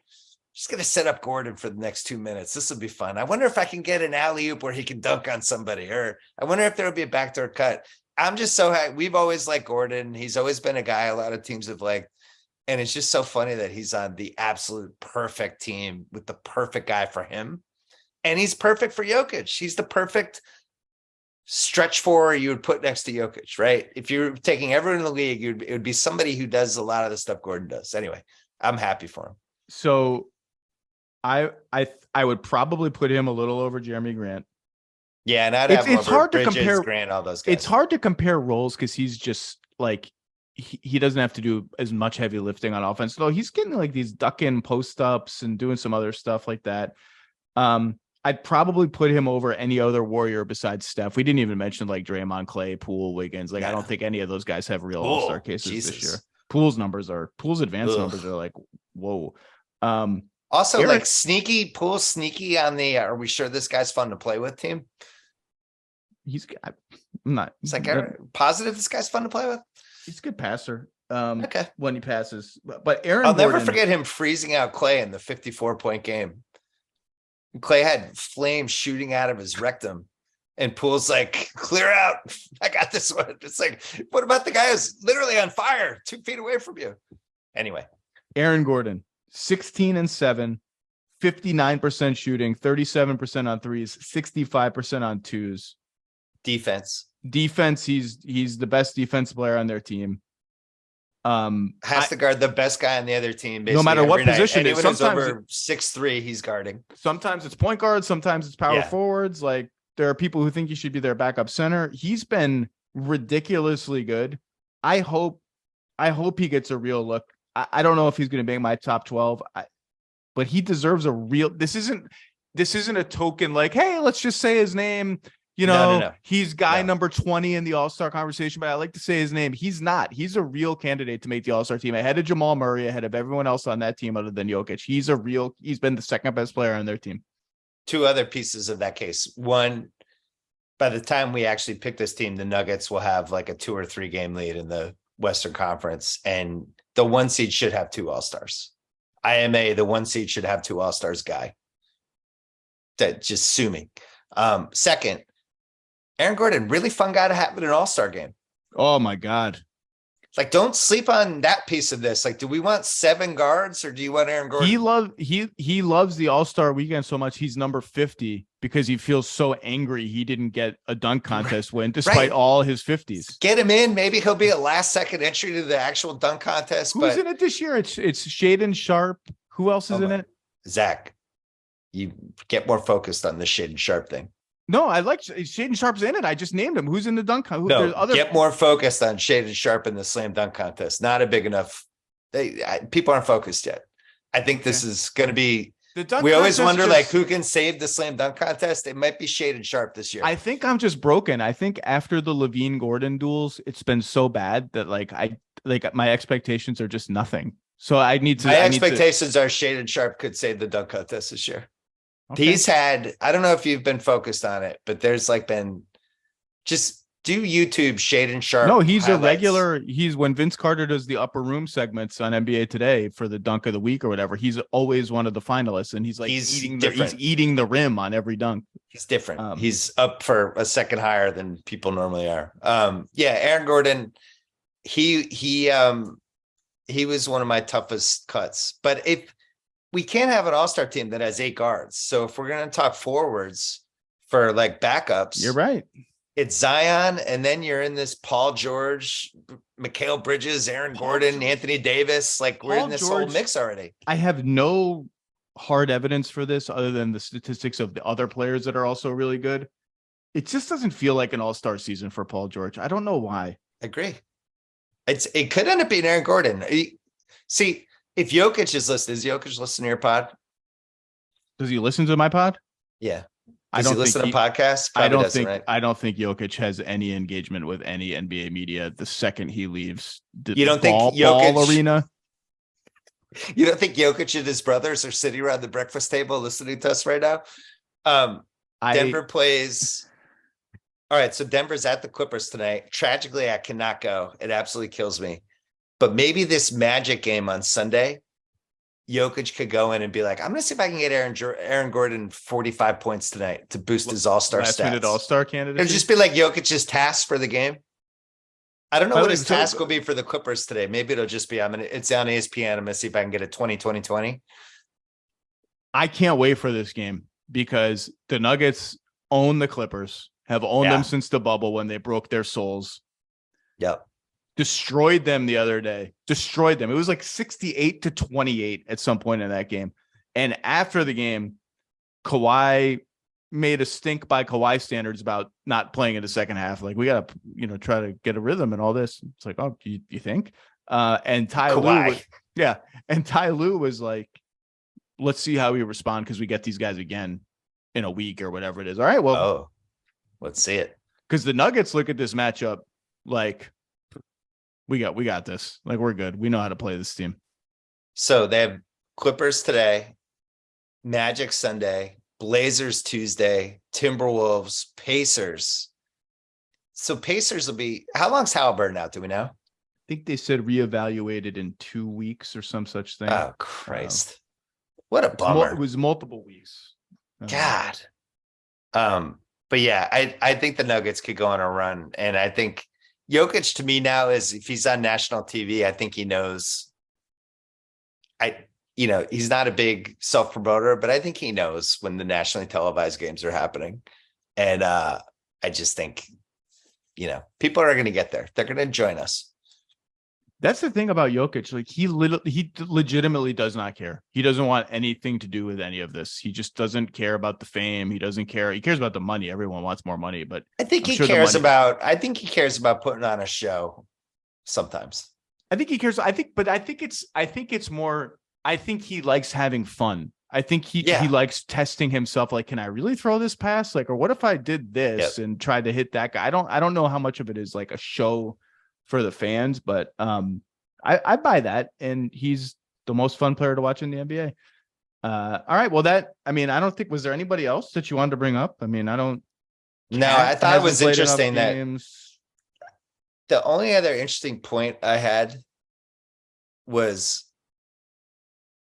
Speaker 1: to set up Gordon for the next 2 minutes. This will be fun. I wonder if I can get an alley-oop where he can dunk on somebody, or I wonder if there will be a backdoor cut. I'm just so happy. We've always liked Gordon. He's always been a guy a lot of teams have liked. And it's just so funny that he's on the absolute perfect team with the perfect guy for him. And he's perfect for Jokic. He's the perfect stretch four you would put next to Jokic, right? If you're taking everyone in the league, it would be somebody who does a lot of the stuff Gordon does. Anyway, I'm happy for him.
Speaker 2: So I would probably put him a little over Jeremy Grant.
Speaker 1: Yeah, and I'd have
Speaker 2: it's hard
Speaker 1: Bridges,
Speaker 2: to compare
Speaker 1: Grant, all those guys.
Speaker 2: It's hard to compare roles because he's just like he doesn't have to do as much heavy lifting on offense, though he's getting like these duck in post ups and doing some other stuff like that. I'd probably put him over any other Warrior besides Steph. We didn't even mention like Draymond, Clay, Poole, Wiggins. Like I don't think any of those guys have real all-star cases this year. Poole's advanced numbers are like whoa.
Speaker 1: Also,
Speaker 2: Eric,
Speaker 1: like sneaky on the. Are we sure this guy's fun to play with? Team.
Speaker 2: I'm not.
Speaker 1: It's like positive. This guy's fun to play with.
Speaker 2: He's a good passer.
Speaker 1: Okay.
Speaker 2: When he passes, but Aaron.
Speaker 1: I'll
Speaker 2: Gordon,
Speaker 1: never forget him freezing out Clay in the 54-point game. Clay had flames shooting out of his rectum, and Poole's like, "Clear out! I got this one." It's like, what about the guy who's literally on fire 2 feet away from you? Anyway,
Speaker 2: Aaron Gordon, 16-7, 59% shooting, 37% on threes, 65% on twos.
Speaker 1: Defense,
Speaker 2: he's the best defensive player on their team.
Speaker 1: Has to guard the best guy on the other team.
Speaker 2: No matter what position
Speaker 1: it is. Sometimes over 6'3", he's guarding.
Speaker 2: Sometimes it's point guard, sometimes it's power forwards. Like there are people who think he should be their backup center. He's been ridiculously good. I hope he gets a real look. I don't know if he's going to make my top 12, but he deserves a real. This isn't a token like, hey, let's just say his name. No. He's number 20 in the All-Star conversation, but I like to say his name. He's not. He's a real candidate to make the All-Star team ahead of Jamal Murray, ahead of everyone else on that team other than Jokic. He's been the second best player on their team.
Speaker 1: Two other pieces of that case. One, by the time we actually pick this team, the Nuggets will have like a 2 or 3 game lead in the Western Conference, and the 1 seed should have 2 All-Stars. IMA, the 1 seed should have 2 All-Stars guy. That just assuming. Second, Aaron Gordon, really fun guy to have in an All-Star game.
Speaker 2: Oh my God.
Speaker 1: Like, don't sleep on that piece of this. Like, do we want 7 guards or do you want Aaron Gordon?
Speaker 2: He loves the All-Star weekend so much. He's number 50 because he feels so angry he didn't get a dunk contest win despite all his 50s.
Speaker 1: Get him in. Maybe he'll be a last-second entry to the actual dunk contest.
Speaker 2: Who's in it this year? It's Shaedon Sharp. Who else is in it?
Speaker 1: Zach, you get more focused on the Shaedon Sharp thing.
Speaker 2: No, I like Shaedon Sharp's in it. I just named him. Who's in the dunk contest?
Speaker 1: Get more focused on Shaedon Sharp in the slam dunk contest. Not a big enough. People aren't focused yet. I think this is going to be. We always wonder like who can save the slam dunk contest. It might be Shaedon Sharp this year.
Speaker 2: I think I'm just broken. I think after the Levine Gordon duels, it's been so bad that my expectations are just nothing. So I need to.
Speaker 1: My expectations are Shaedon Sharp could save the dunk contest this year. Okay. He's had, I don't know if you've been focused on it, but there's like been, just do YouTube Shaedon Sharp.
Speaker 2: No, he's highlights. A regular. He's when Vince Carter does the upper room segments on NBA Today for the dunk of the week or whatever. He's always one of the finalists, and he's eating the rim on every dunk.
Speaker 1: He's different. He's up for a second higher than people normally are. Aaron Gordon, he was one of my toughest cuts, but if we can't have an all-star team that has 8 guards. So if we're going to talk forwards for like backups,
Speaker 2: you're right.
Speaker 1: It's Zion. And then you're in this Paul George, Mikal Bridges, Aaron Gordon, Anthony Davis. Like we're in this whole mix already.
Speaker 2: I have no hard evidence for this other than the statistics of the other players that are also really good. It just doesn't feel like an all-star season for Paul George. I don't know why.
Speaker 1: I agree. It could end up being Aaron Gordon. See, if Jokic is Jokic listening to your pod?
Speaker 2: Does he listen to my pod?
Speaker 1: Yeah. Does he listen to podcasts? Probably doesn't, right?
Speaker 2: I don't think Jokic has any engagement with any NBA media the second he leaves the
Speaker 1: You don't think Jokic
Speaker 2: ball arena.
Speaker 1: You don't think Jokic and his brothers are sitting around the breakfast table listening to us right now? Denver plays. All right, so Denver's at the Clippers tonight. Tragically, I cannot go. It absolutely kills me. But maybe this Magic game on Sunday, Jokic could go in and be like, I'm going to see if I can get Aaron Gordon 45 points tonight to boost his all-star stats.
Speaker 2: Last-minute all-star candidate.
Speaker 1: It'd just be like Jokic's task for the game. I don't know what his task will be for the Clippers today. Maybe it'll just be, it's on ESPN. I'm going to see if I can get a 20-20-20.
Speaker 2: I can't wait for this game because the Nuggets own the Clippers, have owned them since the bubble when they broke their souls.
Speaker 1: Yep.
Speaker 2: Destroyed them the other day. Destroyed them. It was like 68-28 at some point in that game. And after the game, Kawhi made a stink by Kawhi standards about not playing in the second half. Like, we got to, try to get a rhythm and all this. It's like, oh, you think? And Ty Lue, and Ty Lue was like, let's see how we respond because we get these guys again in a week or whatever it is. All right, well,
Speaker 1: let's see it.
Speaker 2: Because the Nuggets look at this matchup like, we got this. Like, we're good. We know how to play this team.
Speaker 1: So they have Clippers today, Magic Sunday, Blazers Tuesday, Timberwolves, Pacers. So Pacers will be, how long's Halliburton out? Do we know?
Speaker 2: I think they said reevaluated in 2 weeks or some such thing.
Speaker 1: Oh, Christ. What a bummer.
Speaker 2: It was multiple weeks.
Speaker 1: God. But yeah, I think the Nuggets could go on a run. And I think Jokic to me now is, if he's on national TV, I think he knows. He's not a big self-promoter, but I think he knows when the nationally televised games are happening. And I just think, people are going to get there. They're going to join us.
Speaker 2: That's the thing about Jokic. Like, he legitimately does not care. He doesn't want anything to do with any of this. He just doesn't care about the fame. He doesn't care. He cares about the money. Everyone wants more money, but
Speaker 1: I think he cares about putting on a show sometimes.
Speaker 2: I think he cares. I think it's more, I think he likes having fun. I think he likes testing himself. Like, can I really throw this pass? Like, or what if I did this and tried to hit that guy? I don't know how much of it is like a show for the fans, but I buy that, and he's the most fun player to watch in the NBA. All right, well, I don't think, was there anybody else that you wanted to bring up? I thought it was interesting that the only other interesting point I had was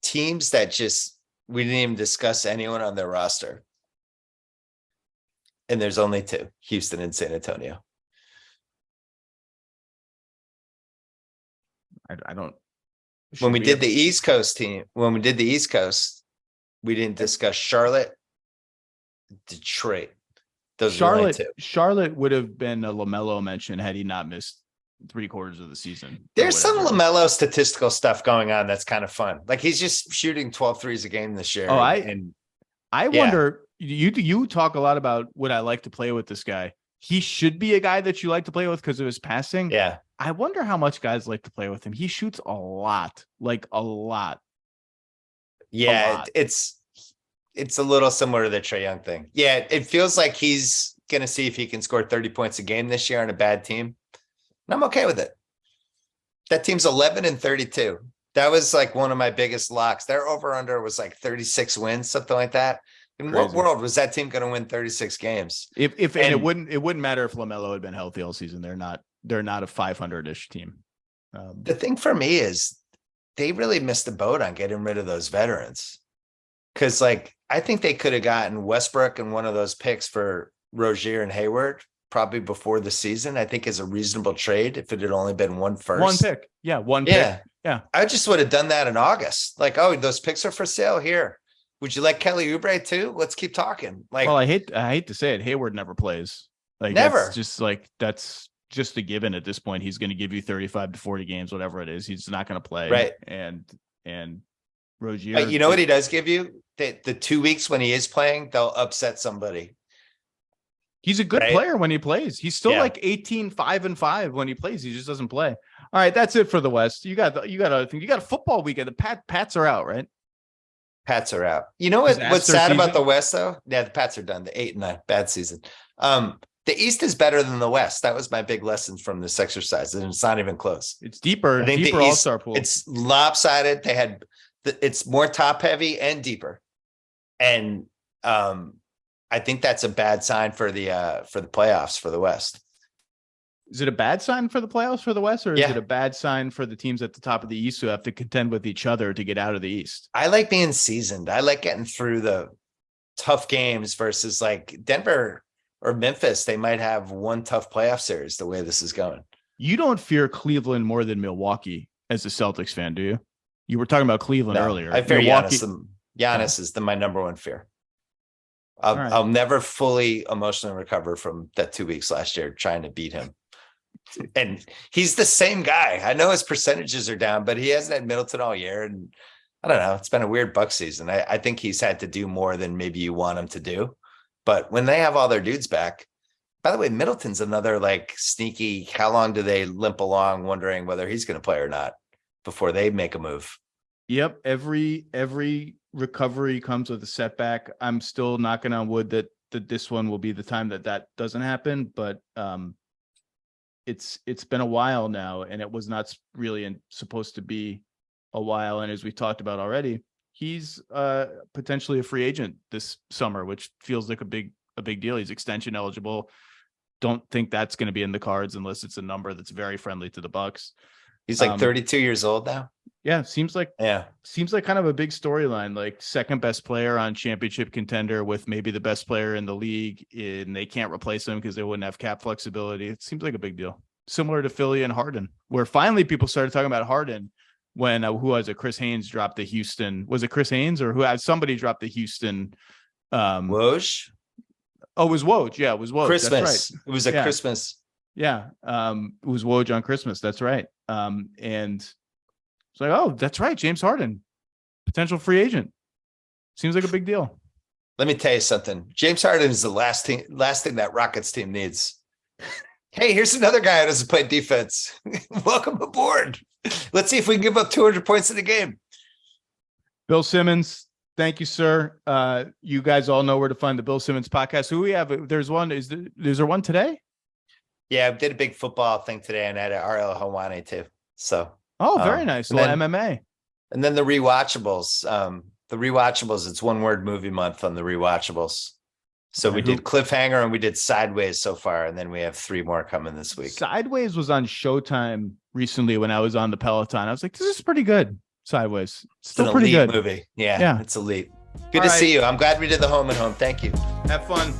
Speaker 2: teams that just, we didn't even discuss anyone on their roster, and there's only two: Houston and San Antonio. I don't.
Speaker 1: When we did the East Coast, we didn't discuss Charlotte, Detroit. Those are the only two.
Speaker 2: Charlotte would have been a LaMelo mention had he not missed 3/4 of the season.
Speaker 1: There's some LaMelo statistical stuff going on that's kind of fun. Like, he's just shooting 12 threes a game this year.
Speaker 2: I wonder. You talk a lot about would I like to play with this guy. He should be a guy that you like to play with because of his passing.
Speaker 1: Yeah.
Speaker 2: I wonder how much guys like to play with him. He shoots a lot, like a lot.
Speaker 1: Yeah, it's a little similar to the Trae Young thing. Yeah, it feels like he's going to see if he can score 30 points a game this year on a bad team. And I'm okay with it. That team's 11-32. That was like one of my biggest locks. Their over-under was like 36 wins, something like that. In what world was that team going to win 36 games?
Speaker 2: And it wouldn't matter if LaMelo had been healthy all season. They're not a 500-ish team.
Speaker 1: The thing for me is they really missed the boat on getting rid of those veterans. Because, like, I think they could have gotten Westbrook and one of those picks for Rozier and Hayward probably before the season. I think is a reasonable trade if it had only been one first.
Speaker 2: One pick. Yeah, one pick. Yeah.
Speaker 1: I just would have done that in August. Like, oh, those picks are for sale here. Would you like Kelly Oubre too? Let's keep talking. Like,
Speaker 2: well, I hate to say it, Hayward never plays. Like,
Speaker 1: never.
Speaker 2: That's just a given at this point. He's going to give you 35 to 40 games, whatever it is. He's not going to play.
Speaker 1: Right.
Speaker 2: And Rozier.
Speaker 1: You know what he does give you? The 2 weeks when he is playing, they'll upset somebody.
Speaker 2: He's a good player when he plays. He's still like 18-5-5 when he plays. He just doesn't play. All right, that's it for the West. You got other things. You got a football weekend. The Pats are out, right?
Speaker 1: Pats are out. You know what's sad about the West though? Yeah, the Pats are done. The 8-9 bad season. The East is better than the West. That was my big lesson from this exercise, and it's not even close.
Speaker 2: It's deeper.
Speaker 1: I think
Speaker 2: deeper
Speaker 1: the East,
Speaker 2: all-star pool.
Speaker 1: It's lopsided. It's more top heavy and deeper, and I think that's a bad sign for the playoffs for the West.
Speaker 2: Is it a bad sign for the playoffs for the West, or is it a bad sign for the teams at the top of the East who have to contend with each other to get out of the East?
Speaker 1: I like being seasoned. I like getting through the tough games versus like Denver or Memphis. They might have one tough playoff series the way this is going.
Speaker 2: You don't fear Cleveland more than Milwaukee as a Celtics fan, do you? You were talking about Cleveland earlier.
Speaker 1: I fear Giannis. Giannis is my number one fear. I'll never fully emotionally recover from that 2 weeks last year trying to beat him. And he's the same guy. I know his percentages are down, but he hasn't had Middleton all year. And I don't know. It's been a weird Buck season. I think he's had to do more than maybe you want him to do. But when they have all their dudes back, by the way, Middleton's another like sneaky, how long do they limp along wondering whether he's going to play or not before they make a move? Yep.
Speaker 2: Every recovery comes with a setback. I'm still knocking on wood that this one will be the time that doesn't happen. But it's been a while now, and it was not really supposed to be a while. And as we talked about already, he's potentially a free agent this summer, which feels like a big deal. He's extension eligible. Don't think that's going to be in the cards unless it's a number that's very friendly to the Bucks.
Speaker 1: He's like 32 years old now.
Speaker 2: Yeah, seems like kind of a big storyline, like second best player on championship contender with maybe the best player in the league, and they can't replace him because they wouldn't have cap flexibility. It seems like a big deal. Similar to Philly and Harden, where finally people started talking about Harden when who was it? Chris Haynes dropped the Houston. Was it Chris Haynes or who had somebody dropped the Houston?
Speaker 1: Woj?
Speaker 2: Oh, it was Woj. Yeah, it was Woj.
Speaker 1: Christmas.
Speaker 2: That's right.
Speaker 1: It was a Christmas.
Speaker 2: Yeah. It was Woj on Christmas. That's right. And it's like, oh, that's right. James Harden, potential free agent. Seems like a big deal.
Speaker 1: Let me tell you something. James Harden is the last thing that Rockets team needs. Hey, here's another guy who doesn't play defense. Welcome aboard. Let's see if we can give up 200 points in a game.
Speaker 2: Bill Simmons, thank you, sir. You guys all know where to find the Bill Simmons podcast. Who we have? There's one. Is there one today?
Speaker 1: Yeah, I did a big football thing today, and I had RL Hawane too. So,
Speaker 2: very nice. A little MMA.
Speaker 1: And then the rewatchables. It's one word movie month on the rewatchables. So we did Cliffhanger and we did Sideways so far, and then we have 3 more coming this week.
Speaker 2: Sideways was on Showtime recently when I was on the Peloton. I was like, this is pretty good. Sideways, still pretty good
Speaker 1: movie. Yeah, it's elite. Good to see you. I'm glad we did the home and home. Thank you.
Speaker 2: Have fun.